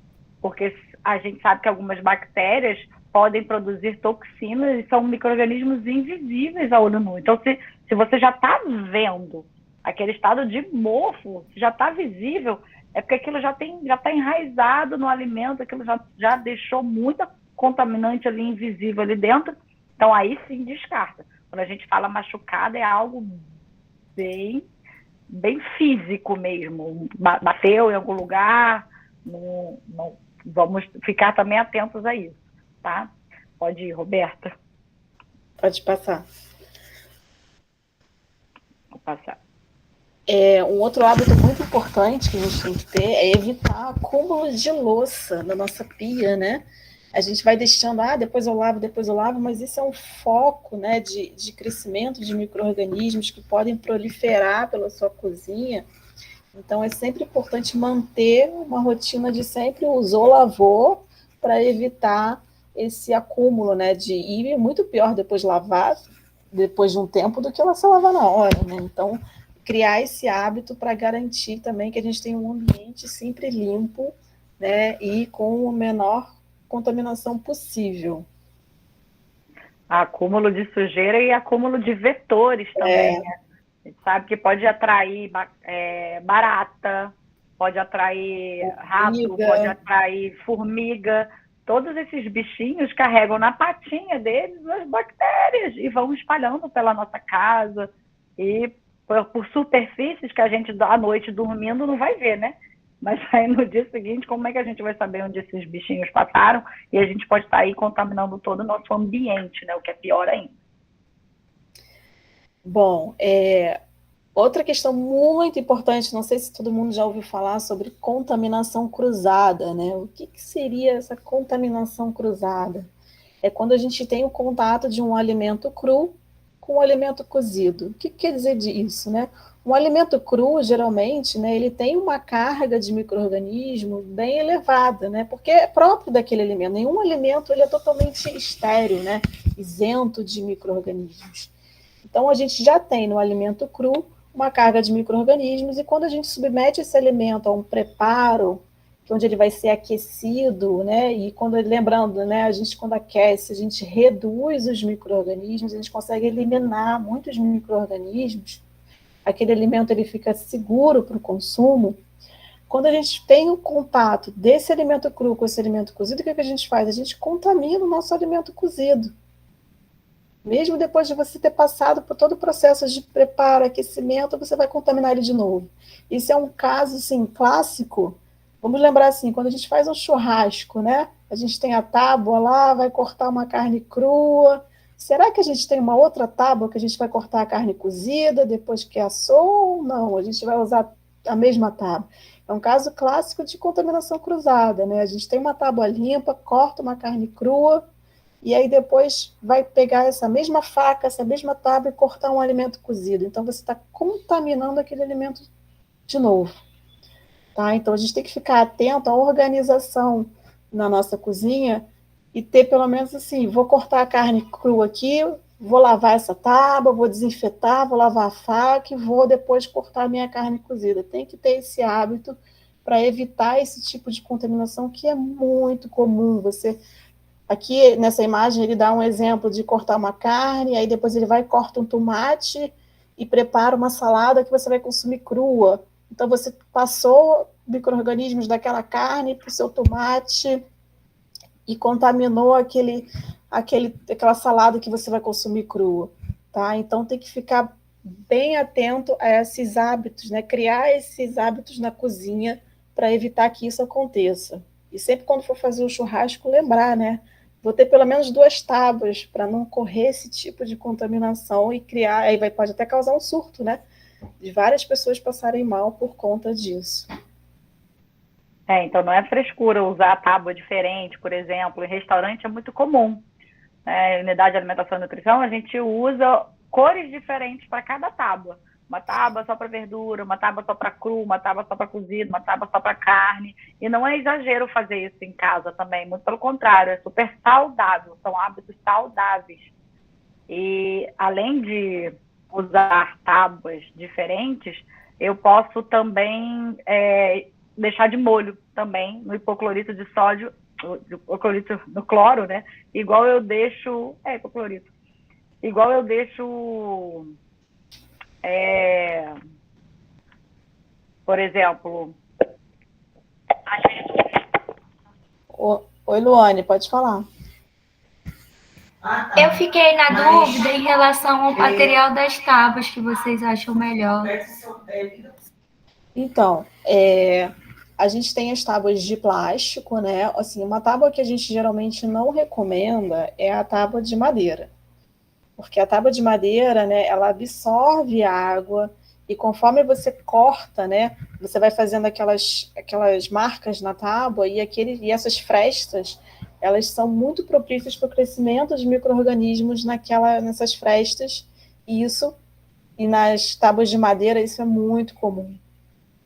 Porque a gente sabe que algumas bactérias podem produzir toxinas e são micro-organismos invisíveis a olho nu. Então, se você já está vendo aquele estado de mofo, se já está visível, é porque aquilo já está enraizado no alimento, aquilo já deixou muita contaminante ali, invisível ali dentro. Então, aí sim descarta. Quando a gente fala machucado, é algo bem físico mesmo. Bateu em algum lugar, não, vamos ficar também atentos a isso. Tá? Pode ir, Roberta. Pode passar. Vou passar. Um outro hábito muito importante que a gente tem que ter é evitar acúmulo de louça na nossa pia, né? A gente vai deixando, depois eu lavo, mas isso é um foco, né, de crescimento de micro-organismos que podem proliferar pela sua cozinha. Então, é sempre importante manter uma rotina de sempre usou, lavou, para evitar esse acúmulo, né, e é muito pior depois lavar, depois de um tempo, do que ela só lavar na hora, né? Então, criar esse hábito para garantir também que a gente tem um ambiente sempre limpo, né, e com a menor contaminação possível. Acúmulo de sujeira e acúmulo de vetores também, né? A gente sabe que pode atrair barata, pode atrair rato, pode atrair formiga. Todos esses bichinhos carregam na patinha deles as bactérias e vão espalhando pela nossa casa e por superfícies que a gente à noite dormindo não vai ver, né? Mas aí no dia seguinte, como é que a gente vai saber onde esses bichinhos passaram? E a gente pode estar aí contaminando todo o nosso ambiente, né? O que é pior ainda. Bom, outra questão muito importante, não sei se todo mundo já ouviu falar sobre contaminação cruzada, né? O que seria essa contaminação cruzada? É quando a gente tem o contato de um alimento cru com um alimento cozido. O que quer dizer isso, né? Um alimento cru, geralmente, né, ele tem uma carga de micro-organismos bem elevada, né? Porque é próprio daquele alimento. Nenhum alimento ele é totalmente estéril, né? Isento de micro-organismos. Então, a gente já tem no alimento cru uma carga de micro-organismos, e quando a gente submete esse alimento a um preparo, onde ele vai ser aquecido, né? E lembrando, né? A gente, quando aquece, a gente reduz os micro-organismos, a gente consegue eliminar muitos micro-organismos, aquele alimento ele fica seguro para o consumo. Quando a gente tem o contato desse alimento cru com esse alimento cozido, o que a gente faz? A gente contamina o nosso alimento cozido. Mesmo depois de você ter passado por todo o processo de preparo, aquecimento, você vai contaminar ele de novo. Isso é um caso, assim, clássico. Vamos lembrar assim, quando a gente faz um churrasco, né? A gente tem a tábua lá, vai cortar uma carne crua. Será que a gente tem uma outra tábua que a gente vai cortar a carne cozida depois que assou ou não? A gente vai usar a mesma tábua. É um caso clássico de contaminação cruzada, né? A gente tem uma tábua limpa, corta uma carne crua, e aí depois vai pegar essa mesma faca, essa mesma tábua e cortar um alimento cozido. Então você está contaminando aquele alimento de novo. Tá? Então, a gente tem que ficar atento à organização na nossa cozinha e ter pelo menos assim, vou cortar a carne crua aqui, vou lavar essa tábua, vou desinfetar, vou lavar a faca e vou depois cortar a minha carne cozida. Tem que ter esse hábito para evitar esse tipo de contaminação que é muito comum. Você, aqui nessa imagem, ele dá um exemplo de cortar uma carne, aí depois ele vai e corta um tomate e prepara uma salada que você vai consumir crua. Então, você passou micro-organismos daquela carne para o seu tomate e contaminou aquela salada que você vai consumir crua. Tá? Então, tem que ficar bem atento a esses hábitos, né? Criar esses hábitos na cozinha para evitar que isso aconteça. E sempre quando for fazer o churrasco, lembrar, né? Vou ter pelo menos 2 tábuas para não correr esse tipo de contaminação e criar, aí pode até causar um surto, né? De várias pessoas passarem mal por conta disso. Então não é frescura usar tábua diferente, por exemplo. Em restaurante é muito comum. Em unidade de alimentação e nutrição, a gente usa cores diferentes para cada tábua. Uma tábua só para verdura, uma tábua só para cru, uma tábua só para cozido, uma tábua só para carne. E não é exagero fazer isso em casa também, muito pelo contrário, é super saudável, são hábitos saudáveis. E além de usar tábuas diferentes, eu posso também deixar de molho também no hipoclorito de sódio, hipoclorito no cloro, né? Igual eu deixo, hipoclorito, igual eu deixo, por exemplo, Oi, Luane, pode falar. Eu fiquei na dúvida em relação ao material das tábuas que vocês acham melhor. Então, a gente tem as tábuas de plástico, né? Assim, uma tábua que a gente geralmente não recomenda é a tábua de madeira. Porque a tábua de madeira, né, ela absorve a água e conforme você corta, né, você vai fazendo aquelas marcas na tábua e essas frestas, elas são muito propícias para o crescimento de micro-organismos nessas frestas, e nas tábuas de madeira isso é muito comum.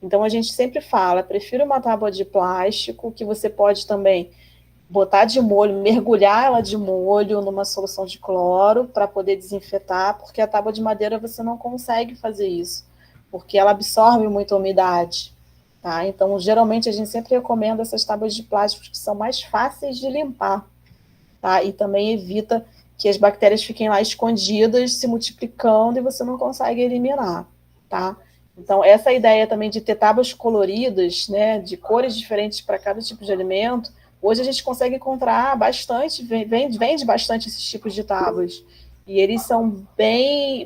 Então a gente sempre fala, prefiro uma tábua de plástico, que você pode também botar de molho, mergulhar ela de molho numa solução de cloro para poder desinfetar, porque a tábua de madeira você não consegue fazer isso, porque ela absorve muita umidade. Tá? Então, geralmente, a gente sempre recomenda essas tábuas de plástico que são mais fáceis de limpar. Tá? E também evita que as bactérias fiquem lá escondidas, se multiplicando, e você não consegue eliminar. Tá? Então, essa ideia também de ter tábuas coloridas, né, de cores diferentes para cada tipo de alimento, hoje a gente consegue encontrar bastante, vende bastante esses tipos de tábuas. E eles são bem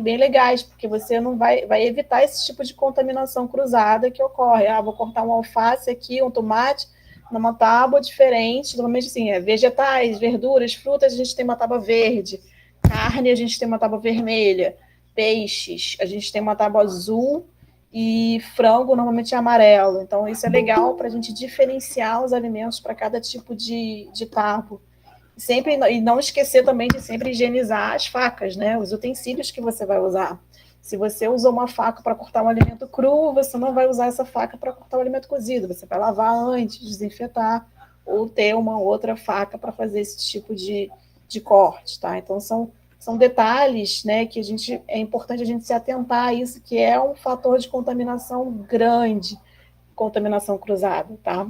legais, porque você não vai evitar esse tipo de contaminação cruzada que ocorre. Vou cortar um alface aqui, um tomate, numa tábua diferente. Normalmente, assim, vegetais, verduras, frutas, a gente tem uma tábua verde. Carne, a gente tem uma tábua vermelha. Peixes, a gente tem uma tábua azul. E frango, normalmente é amarelo. Então, isso é legal para a gente diferenciar os alimentos para cada tipo de tábua. E não esquecer também de sempre higienizar as facas, né? Os utensílios que você vai usar. Se você usou uma faca para cortar um alimento cru, você não vai usar essa faca para cortar um alimento cozido. Você vai lavar antes, desinfetar, ou ter uma outra faca para fazer esse tipo de corte, tá? Então, são detalhes, né, que é importante a gente se atentar a isso, que é um fator de contaminação grande, contaminação cruzada, tá?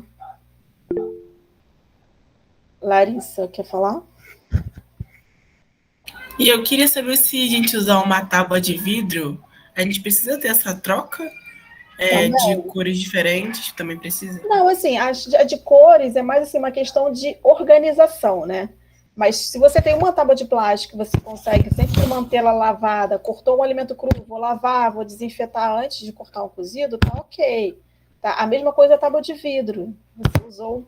Larissa, quer falar? E eu queria saber se a gente usar uma tábua de vidro, a gente precisa ter essa troca de cores diferentes? Também precisa? Não, assim, a de cores é mais assim, uma questão de organização, né? Mas se você tem uma tábua de plástico, você consegue sempre mantê-la lavada, cortou um alimento cru, vou lavar, vou desinfetar antes de cortar um cozido, tá ok. Tá? A mesma coisa a tábua de vidro. Você usou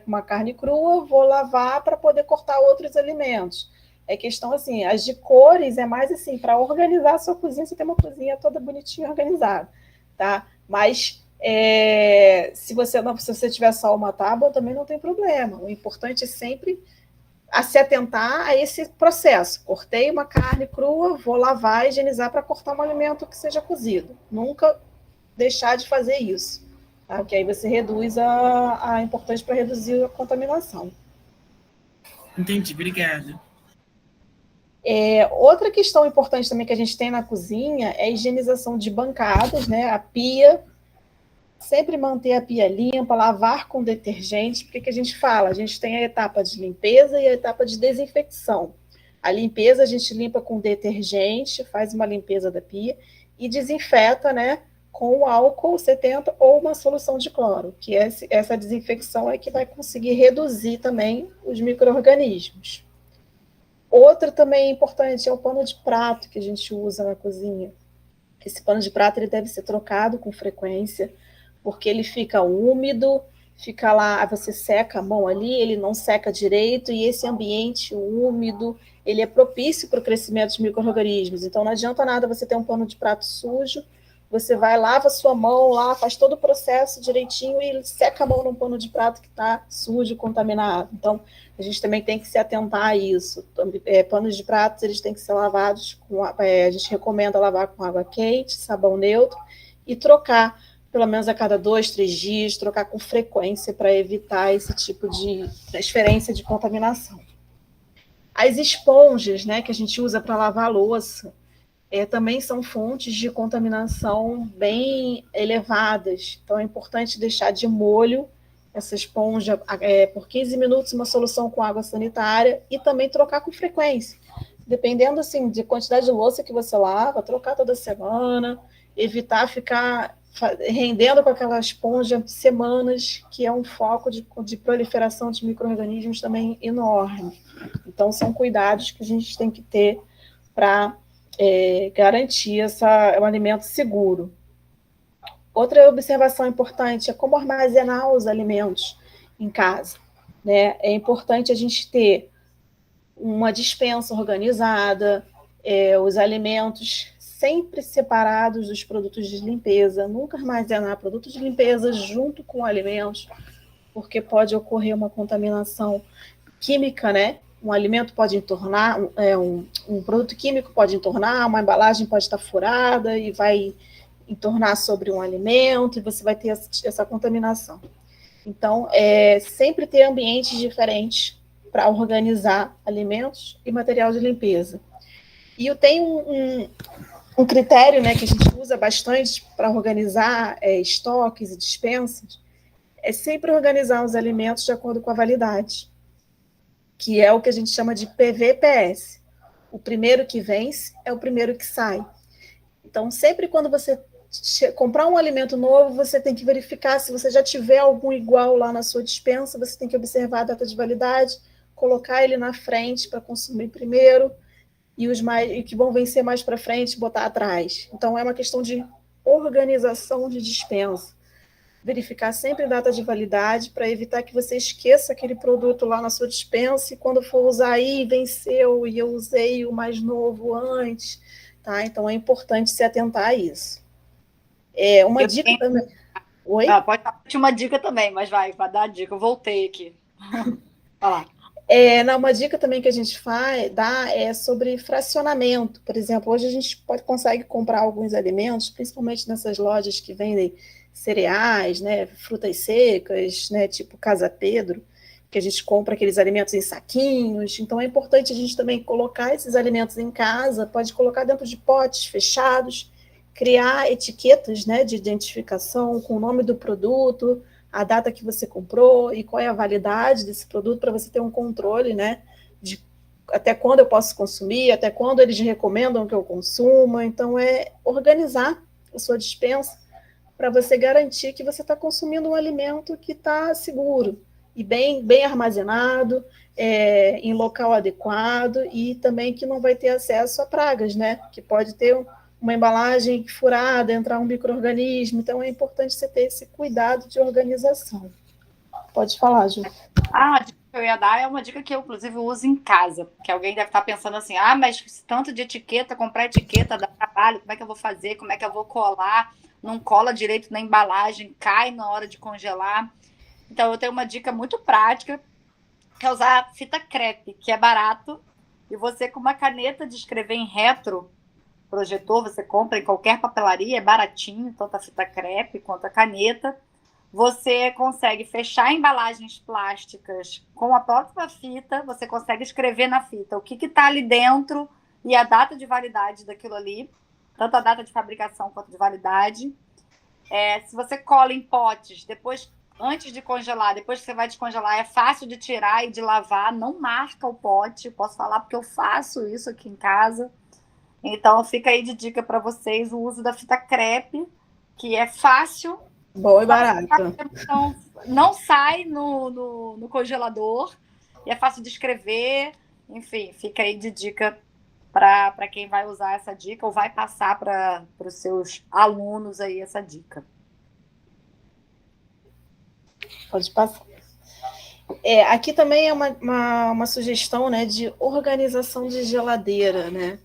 uma carne crua, vou lavar para poder cortar outros alimentos. É questão assim, as de cores é mais assim, para organizar a sua cozinha, você tem uma cozinha toda bonitinha organizada, tá? Mas se você tiver só uma tábua, também não tem problema. O importante é sempre se atentar a esse processo. Cortei uma carne crua, vou lavar e higienizar para cortar um alimento que seja cozido. Nunca deixar de fazer isso, tá? Porque aí você reduz a importância para reduzir a contaminação. Entendi, obrigada. Outra questão importante também que a gente tem na cozinha é a higienização de bancadas, né? A pia, sempre manter a pia limpa, lavar com detergente, porque que a gente fala? A gente tem a etapa de limpeza e a etapa de desinfecção. A limpeza a gente limpa com detergente, faz uma limpeza da pia e desinfeta, né, com álcool 70 ou uma solução de cloro, que essa desinfecção é que vai conseguir reduzir também os micro-organismos. Outra também importante é o pano de prato que a gente usa na cozinha. Esse pano de prato ele deve ser trocado com frequência, porque ele fica úmido, fica lá, você seca a mão ali, ele não seca direito, e esse ambiente úmido, ele é propício para o crescimento de micro-organismos. Então, não adianta nada você ter um pano de prato sujo, você vai, lava a sua mão lá, faz todo o processo direitinho e seca a mão num pano de prato que está sujo, contaminado. Então, a gente também tem que se atentar a isso. Panos de prato, eles têm que ser lavados, a gente recomenda lavar com água quente, sabão neutro, e trocar pelo menos a cada 2, 3 dias, trocar com frequência para evitar esse tipo de transferência de contaminação. As esponjas, né, que a gente usa para lavar a louça, também são fontes de contaminação bem elevadas. Então, é importante deixar de molho essa esponja por 15 minutos, uma solução com água sanitária, e também trocar com frequência. Dependendo assim, de quantidade de louça que você lava, trocar toda semana, evitar ficar rendendo com aquela esponja semanas, que é um foco de proliferação de micro-organismos também enorme. Então, são cuidados que a gente tem que ter para garantir um alimento seguro. Outra observação importante é como armazenar os alimentos em casa, né? É importante a gente ter uma despensa organizada, os alimentos sempre separados dos produtos de limpeza, nunca armazenar produtos de limpeza junto com alimentos, porque pode ocorrer uma contaminação química, né? Um alimento pode entornar, um produto químico pode entornar, uma embalagem pode estar furada e vai entornar sobre um alimento, e você vai ter essa contaminação. Então, sempre ter ambientes diferentes para organizar alimentos e material de limpeza. E eu tenho um critério, né, que a gente usa bastante para organizar estoques e dispensas, é sempre organizar os alimentos de acordo com a validade, que é o que a gente chama de PVPS. O primeiro que vence é o primeiro que sai. Então, sempre quando você comprar um alimento novo, você tem que verificar se você já tiver algum igual lá na sua despensa, você tem que observar a data de validade, colocar ele na frente para consumir primeiro, e que vão vencer mais para frente, botar atrás. Então, é uma questão de organização de dispensa. Verificar sempre a data de validade para evitar que você esqueça aquele produto lá na sua dispensa e quando for usar aí, venceu e eu usei o mais novo antes, tá? Então, é importante se atentar a isso. Uma dica também... Oi? Pode dar uma dica também, mas vai dar a dica. Eu voltei aqui. Vai lá. Uma dica também que a gente dá é sobre fracionamento. Por exemplo, hoje a gente consegue comprar alguns alimentos, principalmente nessas lojas que vendem cereais, né, frutas secas, né, tipo Casa Pedro, que a gente compra aqueles alimentos em saquinhos. Então, é importante a gente também colocar esses alimentos em casa, pode colocar dentro de potes fechados, criar etiquetas, né, de identificação com o nome do produto, a data que você comprou e qual é a validade desse produto para você ter um controle, né, de até quando eu posso consumir, até quando eles recomendam que eu consuma. Então, é organizar a sua dispensa para você garantir que você está consumindo um alimento que está seguro e bem armazenado, em local adequado e também que não vai ter acesso a pragas, né? Que pode ter uma embalagem furada, entrar um micro-organismo. Então, é importante você ter esse cuidado de organização. Pode falar, Ju. A dica que eu ia dar é uma dica que eu, inclusive, uso em casa, que alguém deve estar pensando assim, mas tanto de etiqueta, comprar etiqueta dá trabalho, como é que eu vou fazer, como é que eu vou colar, não cola direito na embalagem, cai na hora de congelar. Então, eu tenho uma dica muito prática, que é usar fita crepe, que é barato, e você com uma caneta de escrever em retro, projetor, você compra em qualquer papelaria, é baratinho, tanto a fita crepe quanto a caneta. Você consegue fechar embalagens plásticas com a própria fita, você consegue escrever na fita o que está ali dentro e a data de validade daquilo ali, tanto a data de fabricação quanto de validade. Se você cola em potes, depois, antes de congelar, depois que você vai descongelar, é fácil de tirar e de lavar, não marca o pote, posso falar porque eu faço isso aqui em casa. Então, fica aí de dica para vocês o uso da fita crepe, que é fácil. Bom e barato. Então, não sai no congelador e é fácil de escrever. Enfim, fica aí de dica para quem vai usar essa dica ou vai passar para os seus alunos aí essa dica. Pode passar. Aqui também é uma sugestão, né, de organização de geladeira, né?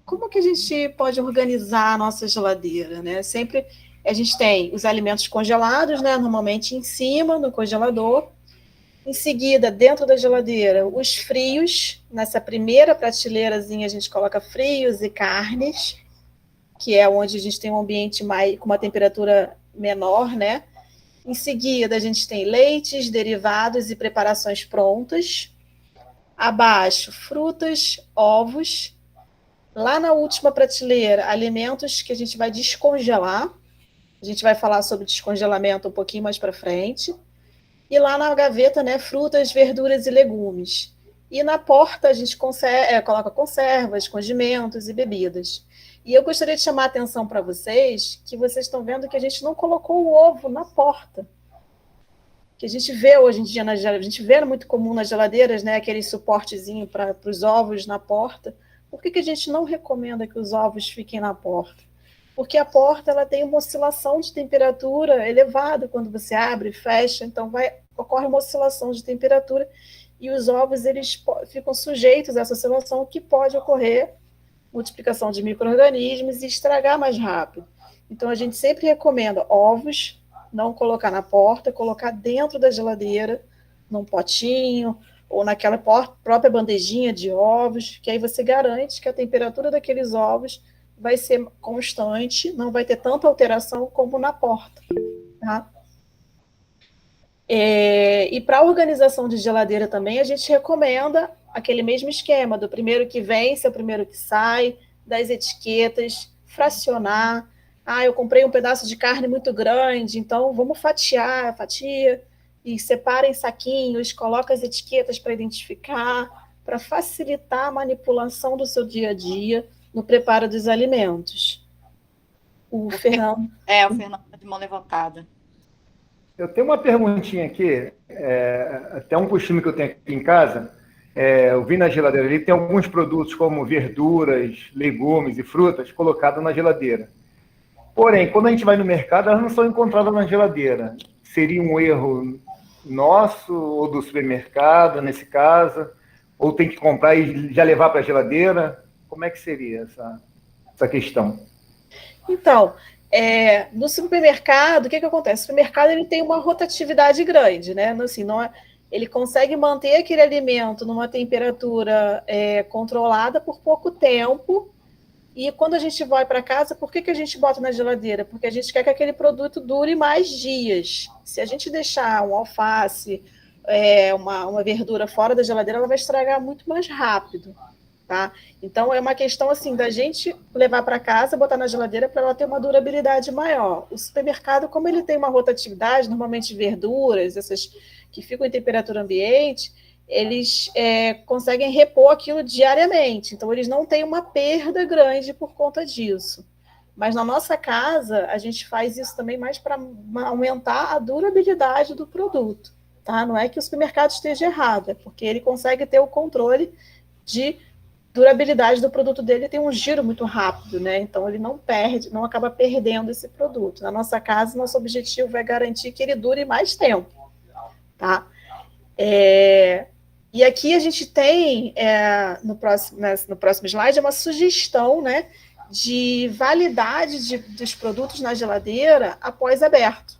Como que a gente pode organizar a nossa geladeira, né? Sempre a gente tem os alimentos congelados, né, normalmente em cima, no congelador. Em seguida, dentro da geladeira, os frios. Nessa primeira prateleirazinha, a gente coloca frios e carnes, que é onde a gente tem um ambiente com uma temperatura menor, né? Em seguida, a gente tem leites, derivados e preparações prontas. Abaixo, frutas, ovos. Lá na última prateleira, alimentos que a gente vai descongelar. A gente vai falar sobre descongelamento um pouquinho mais para frente. E lá na gaveta, né, frutas, verduras e legumes. E na porta a gente coloca conservas, condimentos e bebidas. E eu gostaria de chamar a atenção para vocês, que vocês estão vendo que a gente não colocou o ovo na porta. Que a gente vê hoje em dia, a gente vê muito comum nas geladeiras, né, aquele suportezinho para os ovos na porta. Por que a gente não recomenda que os ovos fiquem na porta? Porque a porta ela tem uma oscilação de temperatura elevada quando você abre e fecha, então ocorre uma oscilação de temperatura e os ovos eles ficam sujeitos a essa oscilação, que pode ocorrer multiplicação de micro-organismos e estragar mais rápido. Então, a gente sempre recomenda ovos, não colocar na porta, colocar dentro da geladeira, num potinho, ou naquela própria bandejinha de ovos, que aí você garante que a temperatura daqueles ovos vai ser constante, não vai ter tanta alteração como na porta. Tá? E para a organização de geladeira também, a gente recomenda aquele mesmo esquema, do primeiro que vence ao primeiro que sai, das etiquetas, fracionar. Eu comprei um pedaço de carne muito grande, então vamos fatia, e separa em saquinhos, coloca as etiquetas para identificar, para facilitar a manipulação do seu dia a dia no preparo dos alimentos. O Fernando... O Fernando de mão levantada. Eu tenho uma perguntinha aqui, até um costume que eu tenho aqui em casa, eu vi na geladeira ali, tem alguns produtos como verduras, legumes e frutas colocados na geladeira. Porém, quando a gente vai no mercado, elas não são encontradas na geladeira. Seria um erro nosso ou do supermercado, nesse caso? Ou tem que comprar e já levar para a geladeira? Como é que seria essa questão? Então, no supermercado, o que acontece? O supermercado ele tem uma rotatividade grande, né? Assim, ele consegue manter aquele alimento numa temperatura controlada por pouco tempo. E quando a gente vai para casa, por que a gente bota na geladeira? Porque a gente quer que aquele produto dure mais dias. Se a gente deixar um alface, uma verdura fora da geladeira, ela vai estragar muito mais rápido. Tá? Então, é uma questão assim da gente levar para casa, botar na geladeira para ela ter uma durabilidade maior. O supermercado, como ele tem uma rotatividade, normalmente verduras, essas que ficam em temperatura ambiente, eles conseguem repor aquilo diariamente. Então, eles não têm uma perda grande por conta disso. Mas na nossa casa, a gente faz isso também mais para aumentar a durabilidade do produto. Tá? Não é que o supermercado esteja errado, é porque ele consegue ter o controle de durabilidade do produto dele, tem um giro muito rápido, né? Então ele não acaba perdendo esse produto. Na nossa casa, nosso objetivo é garantir que ele dure mais tempo, tá? E aqui a gente tem, no próximo slide, uma sugestão, né, de validade dos produtos na geladeira após aberto.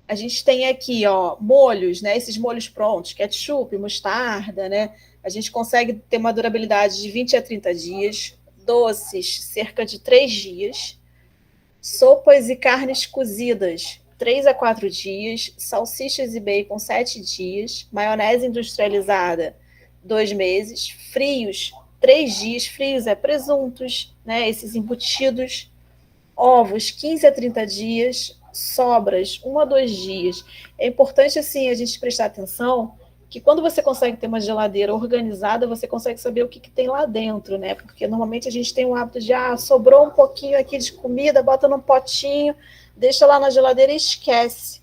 A gente tem aqui, molhos, né? Esses molhos prontos, ketchup, mostarda, né? A gente consegue ter uma durabilidade de 20 a 30 dias, doces, cerca de 3 dias, sopas e carnes cozidas, 3 a 4 dias, salsichas e bacon, 7 dias, maionese industrializada, 2 meses, frios, 3 dias, frios presuntos, né, esses embutidos, ovos, 15 a 30 dias, sobras, 1 a 2 dias. É importante, assim, a gente prestar atenção que quando você consegue ter uma geladeira organizada, você consegue saber o que tem lá dentro, né? Porque normalmente a gente tem o hábito de, sobrou um pouquinho aqui de comida, bota num potinho, deixa lá na geladeira e esquece.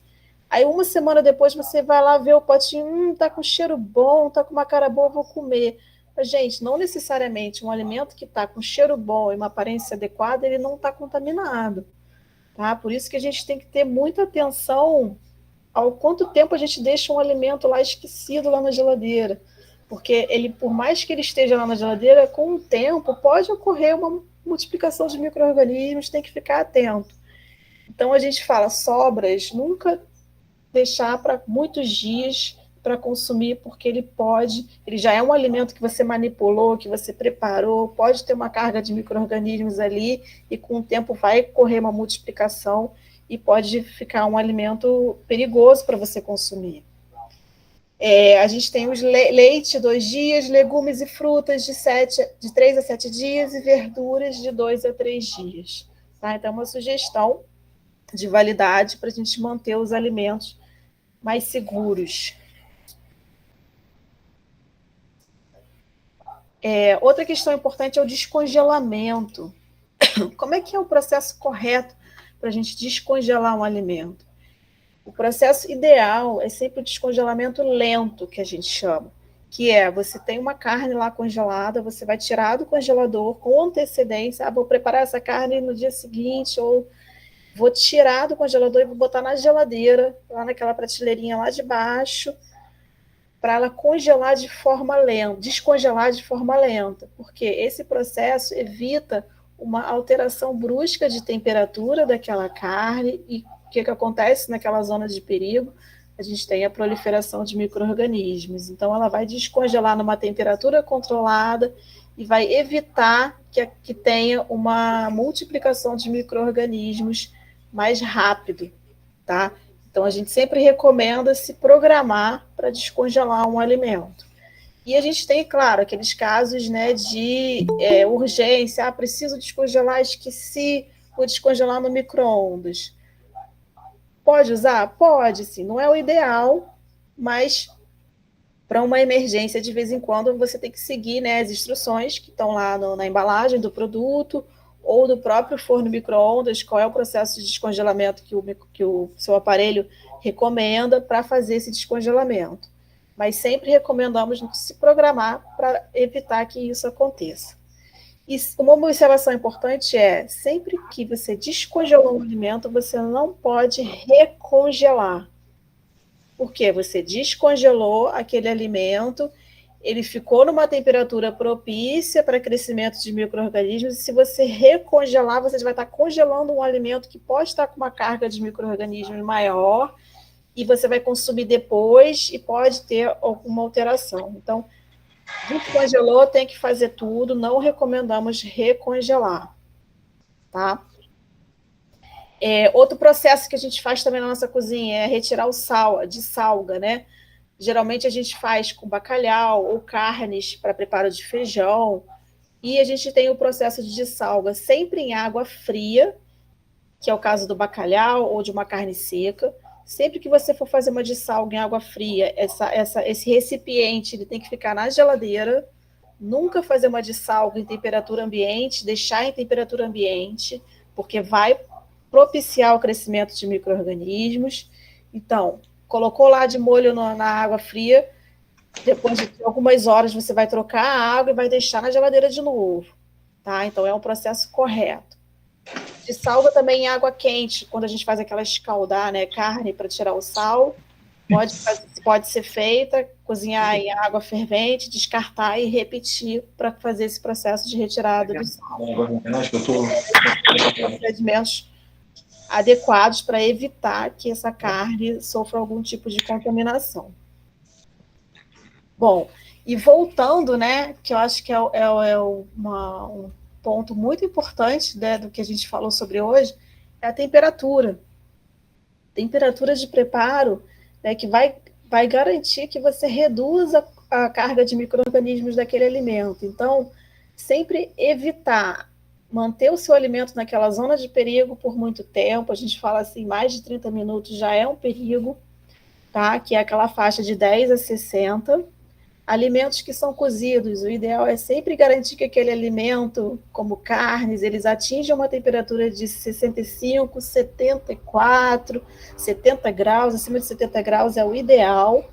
Aí uma semana depois você vai lá ver o potinho, tá com cheiro bom, tá com uma cara boa, vou comer. Mas, gente, não necessariamente um alimento que tá com cheiro bom e uma aparência adequada, ele não tá contaminado, tá? Por isso que a gente tem que ter muita atenção ao quanto tempo a gente deixa um alimento lá esquecido lá na geladeira. Porque ele, por mais que ele esteja lá na geladeira, com o tempo pode ocorrer uma multiplicação de micro-organismos, tem que ficar atento. Então a gente fala sobras, nunca deixar para muitos dias para consumir, porque ele já é um alimento que você manipulou, que você preparou, pode ter uma carga de micro-organismos ali, e com o tempo vai ocorrer uma multiplicação e pode ficar um alimento perigoso para você consumir. A gente tem os leite, 2 dias, legumes e frutas de 3 a 7 dias e verduras de 2 a 3 dias. Tá? Então, é uma sugestão de validade para a gente manter os alimentos mais seguros. Outra questão importante é o descongelamento. Como é que é o processo correto para a gente descongelar um alimento? O processo ideal é sempre o descongelamento lento, que a gente chama, que você tem uma carne lá congelada, você vai tirar do congelador com antecedência, vou preparar essa carne no dia seguinte, ou vou tirar do congelador e vou botar na geladeira, lá naquela prateleirinha lá de baixo, para ela congelar de forma lenta, descongelar de forma lenta, porque esse processo evita uma alteração brusca de temperatura daquela carne, e o que acontece naquela zona de perigo? A gente tem a proliferação de micro-organismos. Então, ela vai descongelar numa temperatura controlada e vai evitar que tenha uma multiplicação de micro-organismos mais rápido, tá? Então, a gente sempre recomenda se programar para descongelar um alimento. E a gente tem, claro, aqueles casos, né, de urgência, preciso descongelar, esqueci, vou descongelar no micro-ondas. Pode usar? Pode, sim. Não é o ideal, mas para uma emergência, de vez em quando, você tem que seguir, né, as instruções que estão lá na embalagem do produto ou do próprio forno micro-ondas, qual é o processo de descongelamento que o seu aparelho recomenda para fazer esse descongelamento. mas sempre recomendamos se programar para evitar que isso aconteça. E uma observação importante é, sempre que você descongelou um alimento, você não pode recongelar. Porque você descongelou aquele alimento, ele ficou numa temperatura propícia para crescimento de micro-organismos, e se você recongelar, você vai estar congelando um alimento que pode estar com uma carga de micro-organismos maior, e você vai consumir depois e pode ter alguma alteração. Então, descongelou, tem que fazer tudo, não recomendamos recongelar, tá? Outro processo que a gente faz também na nossa cozinha é retirar o sal, a dessalga, né? Geralmente a gente faz com bacalhau ou carnes para preparo de feijão, e a gente tem o processo de dessalga sempre em água fria, que é o caso do bacalhau ou de uma carne seca. Sempre que você for fazer uma dessalga em água fria, esse recipiente ele tem que ficar na geladeira, nunca fazer uma dessalga em temperatura ambiente, deixar em temperatura ambiente, porque vai propiciar o crescimento de micro-organismos. Então, colocou lá de molho na água fria, depois de algumas horas você vai trocar a água e vai deixar na geladeira de novo, tá? Então, é um processo correto. Dessalga também em água quente, quando a gente faz aquela escaldar, né, carne para tirar o sal, pode ser feita, cozinhar em água fervente, descartar e repetir para fazer esse processo de retirada do sal. Procedimentos adequados para evitar que essa carne sofra algum tipo de contaminação. Bom, e voltando, né, que eu acho que um ponto muito importante, né, do que a gente falou sobre hoje, é a temperatura. Temperatura de preparo, né, que vai garantir que você reduza a carga de micro-organismos daquele alimento. Então, sempre evitar manter o seu alimento naquela zona de perigo por muito tempo. A gente fala assim, mais de 30 minutos já é um perigo, tá? Que é aquela faixa de 10 a 60. Alimentos que são cozidos, o ideal é sempre garantir que aquele alimento, como carnes, eles atinjam uma temperatura de 65, 74, 70 graus, acima de 70 graus é o ideal,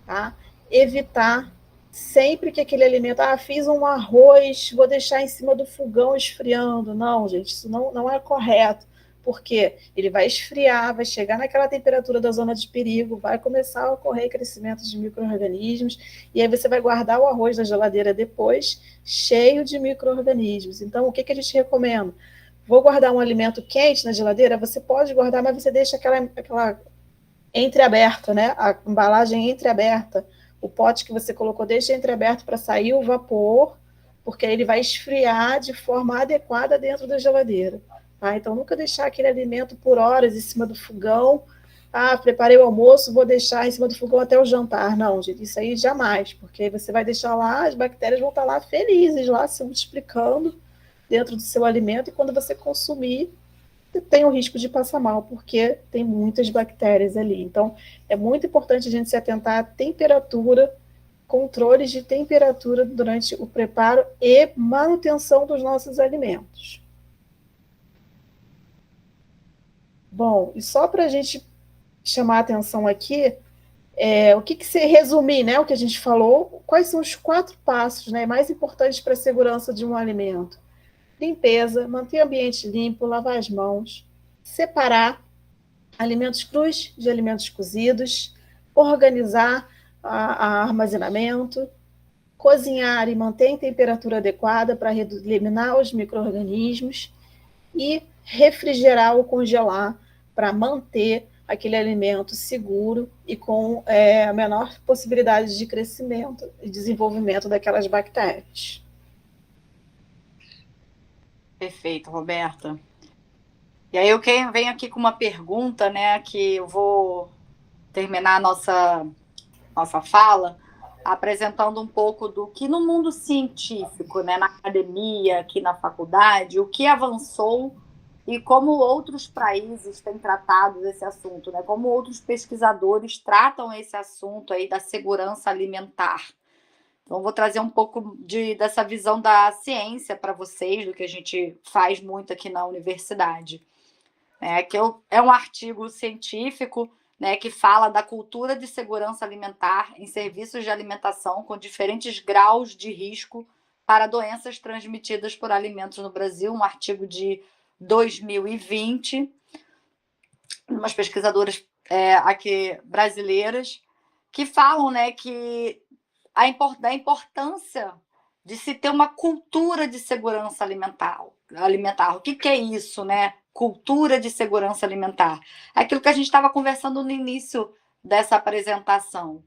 tá? Evitar sempre que aquele alimento, fiz um arroz, vou deixar em cima do fogão esfriando. Não, gente, isso não é correto, porque ele vai esfriar, vai chegar naquela temperatura da zona de perigo, vai começar a ocorrer crescimento de micro-organismos, e aí você vai guardar o arroz na geladeira depois, cheio de micro-organismos. Então, o que a gente recomenda? Vou guardar um alimento quente na geladeira? Você pode guardar, mas você deixa aquela entreaberta, né? A embalagem entreaberta. O pote que você colocou deixa entreaberto para sair o vapor, porque ele vai esfriar de forma adequada dentro da geladeira. Tá? Então, nunca deixar aquele alimento por horas em cima do fogão. Preparei o almoço, vou deixar em cima do fogão até o jantar. Não, gente, isso aí jamais, porque você vai deixar lá, as bactérias vão estar lá felizes, lá se multiplicando dentro do seu alimento, e quando você consumir, tem o risco de passar mal, porque tem muitas bactérias ali. Então, é muito importante a gente se atentar à temperatura, controles de temperatura durante o preparo e manutenção dos nossos alimentos. Bom, e só para a gente chamar a atenção aqui, o que se resumir, né, o que a gente falou, quais são os 4 passos, né, mais importantes para a segurança de um alimento? Limpeza, manter o ambiente limpo, lavar as mãos, separar alimentos crus de alimentos cozidos, organizar a armazenamento, cozinhar e manter em temperatura adequada para eliminar os micro-organismos, e refrigerar ou congelar para manter aquele alimento seguro e com a menor possibilidade de crescimento e desenvolvimento daquelas bactérias. Perfeito, Roberta. E aí eu venho aqui com uma pergunta, né, que eu vou terminar a nossa fala apresentando um pouco do que no mundo científico, né, na academia, aqui na faculdade, o que avançou e como outros países têm tratado esse assunto, né, como outros pesquisadores tratam esse assunto aí da segurança alimentar. Então, vou trazer um pouco dessa visão da ciência para vocês, do que a gente faz muito aqui na universidade. É um artigo científico né, que fala da cultura de segurança alimentar em serviços de alimentação com diferentes graus de risco para doenças transmitidas por alimentos no Brasil, um artigo de 2020, umas pesquisadoras aqui brasileiras, que falam, né, que da importância de se ter uma cultura de segurança alimentar. O que é isso, né? Cultura de segurança alimentar. Aquilo que a gente estava conversando no início dessa apresentação,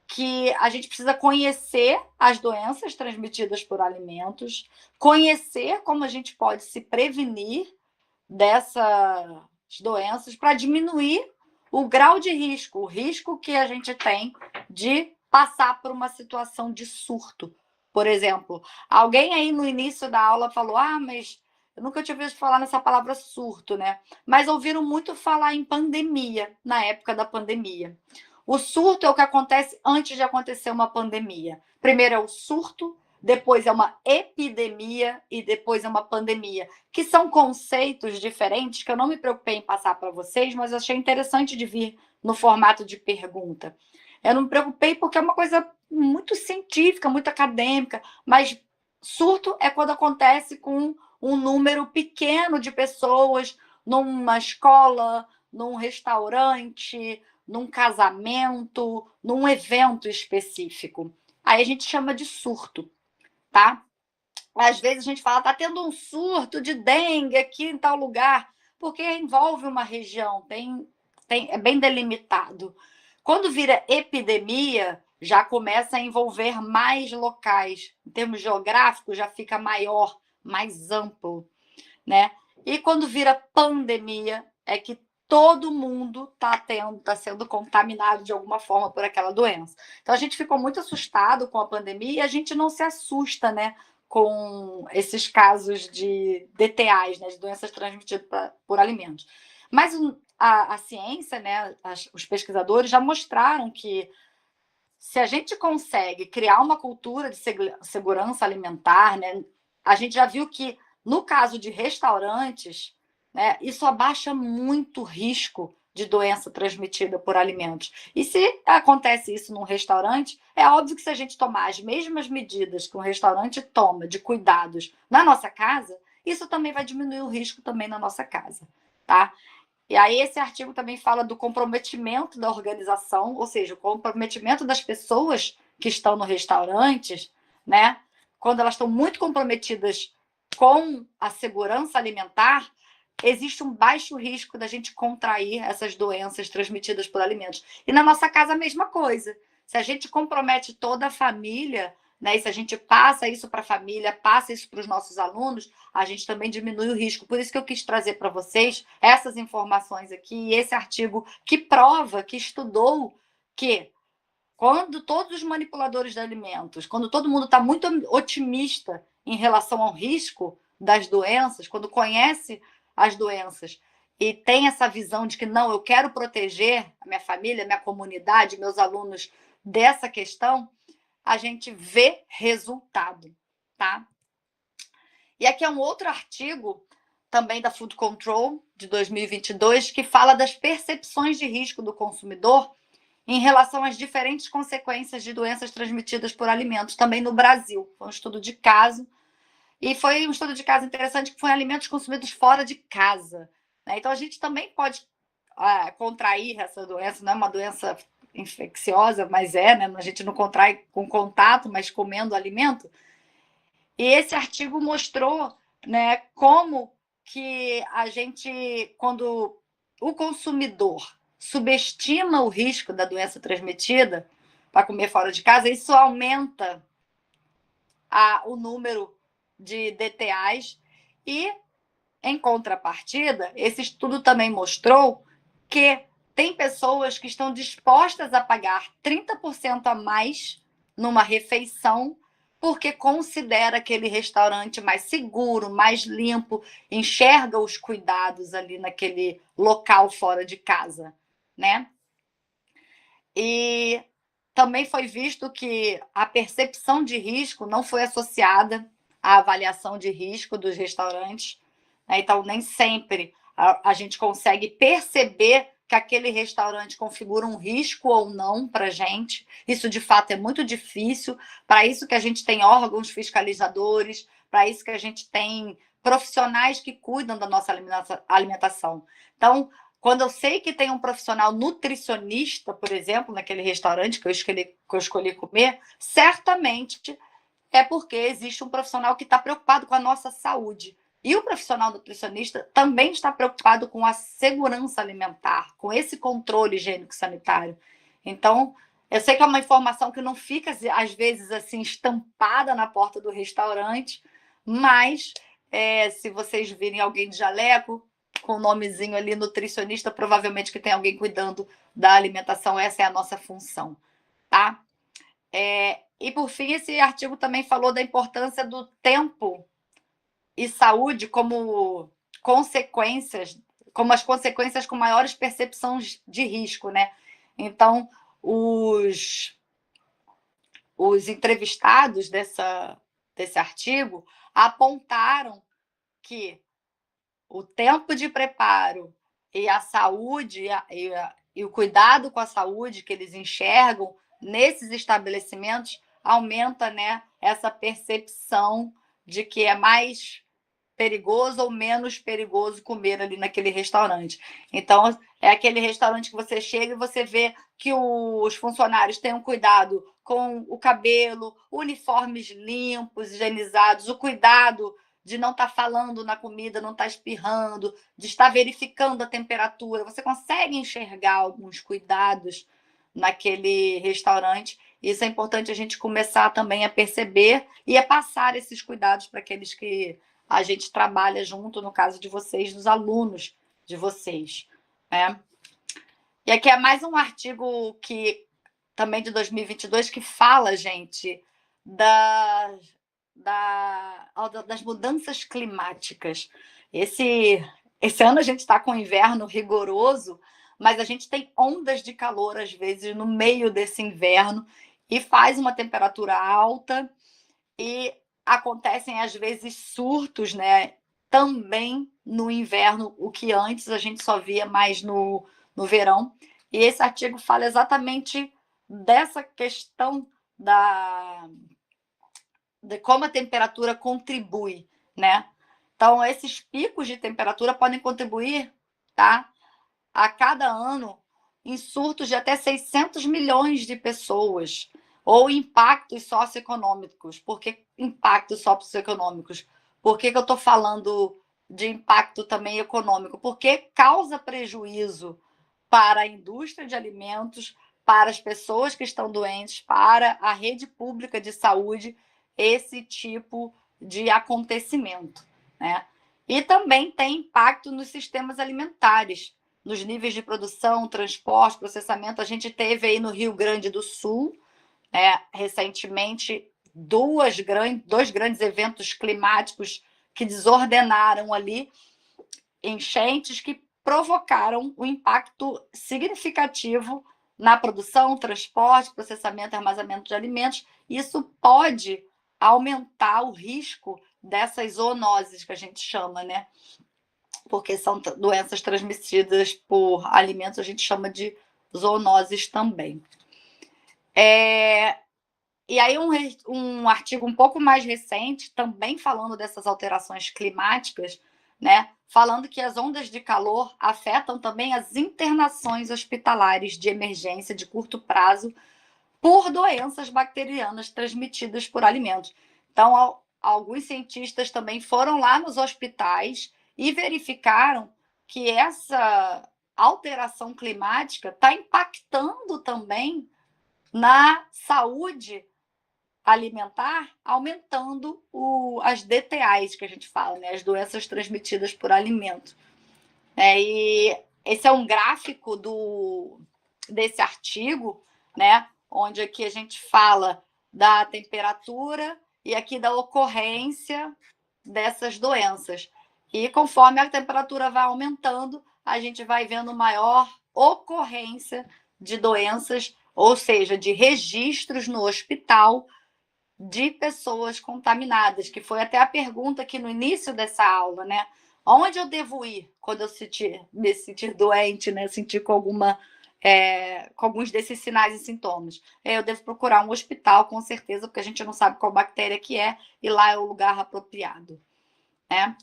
que a gente precisa conhecer as doenças transmitidas por alimentos, conhecer como a gente pode se prevenir dessas doenças para diminuir o grau de risco, o risco que a gente tem de passar por uma situação de surto. Por exemplo, alguém aí no início da aula falou, mas eu nunca tinha ouvido falar nessa palavra surto, né? Mas ouviram muito falar em pandemia, na época da pandemia. O surto é o que acontece antes de acontecer uma pandemia. Primeiro é o surto, depois é uma epidemia e depois é uma pandemia, que são conceitos diferentes que eu não me preocupei em passar para vocês, mas achei interessante de vir no formato de pergunta. Eu não me preocupei porque é uma coisa muito científica, muito acadêmica, mas surto é quando acontece com um número pequeno de pessoas numa escola, num restaurante, num casamento, num evento específico. Aí a gente chama de surto, tá? Às vezes a gente fala, tá tendo um surto de dengue aqui em tal lugar, porque envolve uma região, é bem delimitado. Quando vira epidemia, já começa a envolver mais locais. Em termos geográficos, já fica maior, mais amplo, né? E quando vira pandemia, é que todo mundo está sendo contaminado de alguma forma por aquela doença. Então, a gente ficou muito assustado com a pandemia e a gente não se assusta, né, com esses casos de DTAs, né, de doenças transmitidas por alimentos. Mas a ciência, né, os pesquisadores já mostraram que se a gente consegue criar uma cultura de segurança alimentar, né, a gente já viu que, no caso de restaurantes, né, isso abaixa muito o risco de doença transmitida por alimentos. E se acontece isso num restaurante, é óbvio que se a gente tomar as mesmas medidas que um restaurante toma de cuidados na nossa casa, isso também vai diminuir o risco também na nossa casa, tá? E aí esse artigo também fala do comprometimento da organização, ou seja, o comprometimento das pessoas que estão no restaurante, né? Quando elas estão muito comprometidas com a segurança alimentar, existe um baixo risco da gente contrair essas doenças transmitidas por alimentos. E na nossa casa a mesma coisa. Se a gente compromete toda a família, né, e se a gente passa isso para a família, passa isso para os nossos alunos, a gente também diminui o risco. Por isso que eu quis trazer para vocês essas informações aqui, e esse artigo que prova, que estudou que quando todos os manipuladores de alimentos, quando todo mundo está muito otimista em relação ao risco das doenças, quando conhece as doenças e tem essa visão de que não, eu quero proteger a minha família, a minha comunidade, meus alunos dessa questão, a gente vê resultado, tá? E aqui é um outro artigo, também da Food Control, de 2022, que fala das percepções de risco do consumidor em relação às diferentes consequências de doenças transmitidas por alimentos, também no Brasil. Foi um estudo de caso, e foi um estudo de caso interessante, que foi em alimentos consumidos fora de casa, né? Então, a gente também pode contrair essa doença, não é uma doença infecciosa, mas né? A gente não contrai com contato, mas comendo alimento. E esse artigo mostrou, né, como que a gente, quando o consumidor subestima o risco da doença transmitida para comer fora de casa, isso aumenta o número de DTAs e, em contrapartida, esse estudo também mostrou que tem pessoas que estão dispostas a pagar 30% a mais numa refeição porque considera aquele restaurante mais seguro, mais limpo, enxerga os cuidados ali naquele local fora de casa, né? E também foi visto que a percepção de risco não foi associada à avaliação de risco dos restaurantes, né? Então, nem sempre a gente consegue perceber que aquele restaurante configura um risco ou não para a gente. Isso, de fato, é muito difícil. Para isso que a gente tem órgãos fiscalizadores, para isso que a gente tem profissionais que cuidam da nossa alimentação. Então, quando eu sei que tem um profissional nutricionista, por exemplo, naquele restaurante que eu escolhi comer, certamente é porque existe um profissional que está preocupado com a nossa saúde. E o profissional nutricionista também está preocupado com a segurança alimentar, com esse controle higiênico-sanitário. Então, eu sei que é uma informação que não fica, às vezes, assim, estampada na porta do restaurante, mas se vocês virem alguém de jaleco, com o nomezinho ali, nutricionista, provavelmente que tem alguém cuidando da alimentação, essa é a nossa função, tá? E, por fim, esse artigo também falou da importância do tempo e saúde como as consequências com maiores percepções de risco, né? Então, os entrevistados desse artigo apontaram que o tempo de preparo e a saúde e o cuidado com a saúde que eles enxergam nesses estabelecimentos aumenta, né, essa percepção de que é mais perigoso ou menos perigoso comer ali naquele restaurante. Então, é aquele restaurante que você chega e você vê que os funcionários têm um cuidado com o cabelo, uniformes limpos, higienizados, o cuidado de não estar falando na comida, não estar espirrando, de estar verificando a temperatura. Você consegue enxergar alguns cuidados naquele restaurante. Isso é importante a gente começar também a perceber e a passar esses cuidados para aqueles que a gente trabalha junto, no caso de vocês, dos alunos de vocês, né? E aqui é mais um artigo também de 2022 que fala, gente, das mudanças climáticas. Esse ano a gente está com inverno rigoroso, mas a gente tem ondas de calor, às vezes, no meio desse inverno, e faz uma temperatura alta, e acontecem, às vezes, surtos, né? Também no inverno, o que antes a gente só via mais no verão. E esse artigo fala exatamente dessa questão de como a temperatura contribui, né? Então, esses picos de temperatura podem contribuir, tá? A cada ano em surtos de até 600 milhões de pessoas, ou impactos socioeconômicos. Por que impactos socioeconômicos? Por que eu estou falando de impacto também econômico? Porque causa prejuízo para a indústria de alimentos, para as pessoas que estão doentes, para a rede pública de saúde, esse tipo de acontecimento, né? E também tem impacto nos sistemas alimentares, nos níveis de produção, transporte, processamento. A gente teve aí no Rio Grande do Sul, recentemente, dois grandes eventos climáticos que desordenaram ali, enchentes que provocaram um impacto significativo na produção, transporte, processamento e armazenamento de alimentos. Isso pode aumentar o risco dessas zoonoses que a gente chama, né? Porque são doenças transmitidas por alimentos, a gente chama de zoonoses também. E aí um artigo um pouco mais recente, também falando dessas alterações climáticas, né? Falando que as ondas de calor afetam também as internações hospitalares de emergência de curto prazo por doenças bacterianas transmitidas por alimentos. Então, alguns cientistas também foram lá nos hospitais e verificaram que essa alteração climática está impactando também na saúde alimentar, aumentando as DTAs, que a gente fala, né? As doenças transmitidas por alimento. E esse é um gráfico desse artigo, né? Onde aqui a gente fala da temperatura e aqui da ocorrência dessas doenças. E conforme a temperatura vai aumentando, a gente vai vendo maior ocorrência de doenças, ou seja, de registros no hospital de pessoas contaminadas, que foi até a pergunta aqui no início dessa aula, né? Onde eu devo ir quando eu me sentir doente, né? Sentir com alguns desses sinais e sintomas? Eu devo procurar um hospital, com certeza, porque a gente não sabe qual bactéria que é, e lá é o lugar apropriado, né?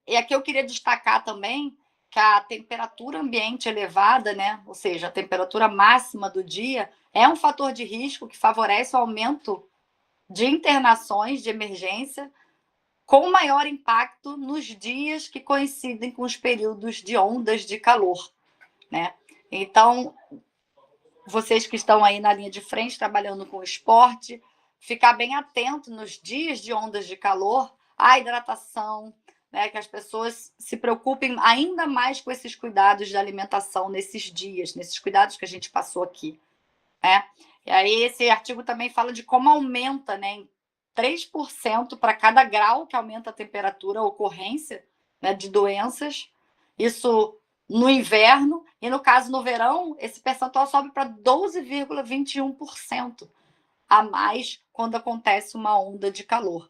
E aqui eu queria destacar também que a temperatura ambiente elevada, né? Ou seja, a temperatura máxima do dia, é um fator de risco que favorece o aumento de internações de emergência, com maior impacto nos dias que coincidem com os períodos de ondas de calor, né? Então, vocês que estão aí na linha de frente, trabalhando com esporte, ficar bem atento nos dias de ondas de calor, a hidratação, né? Que as pessoas se preocupem ainda mais com esses cuidados de alimentação nesses dias, nesses cuidados que a gente passou aqui, né? E aí esse artigo também fala de como aumenta, né, em 3% para cada grau que aumenta a temperatura, a ocorrência, né, de doenças. Isso no inverno, e no caso no verão, esse percentual sobe para 12,21% a mais quando acontece uma onda de calor.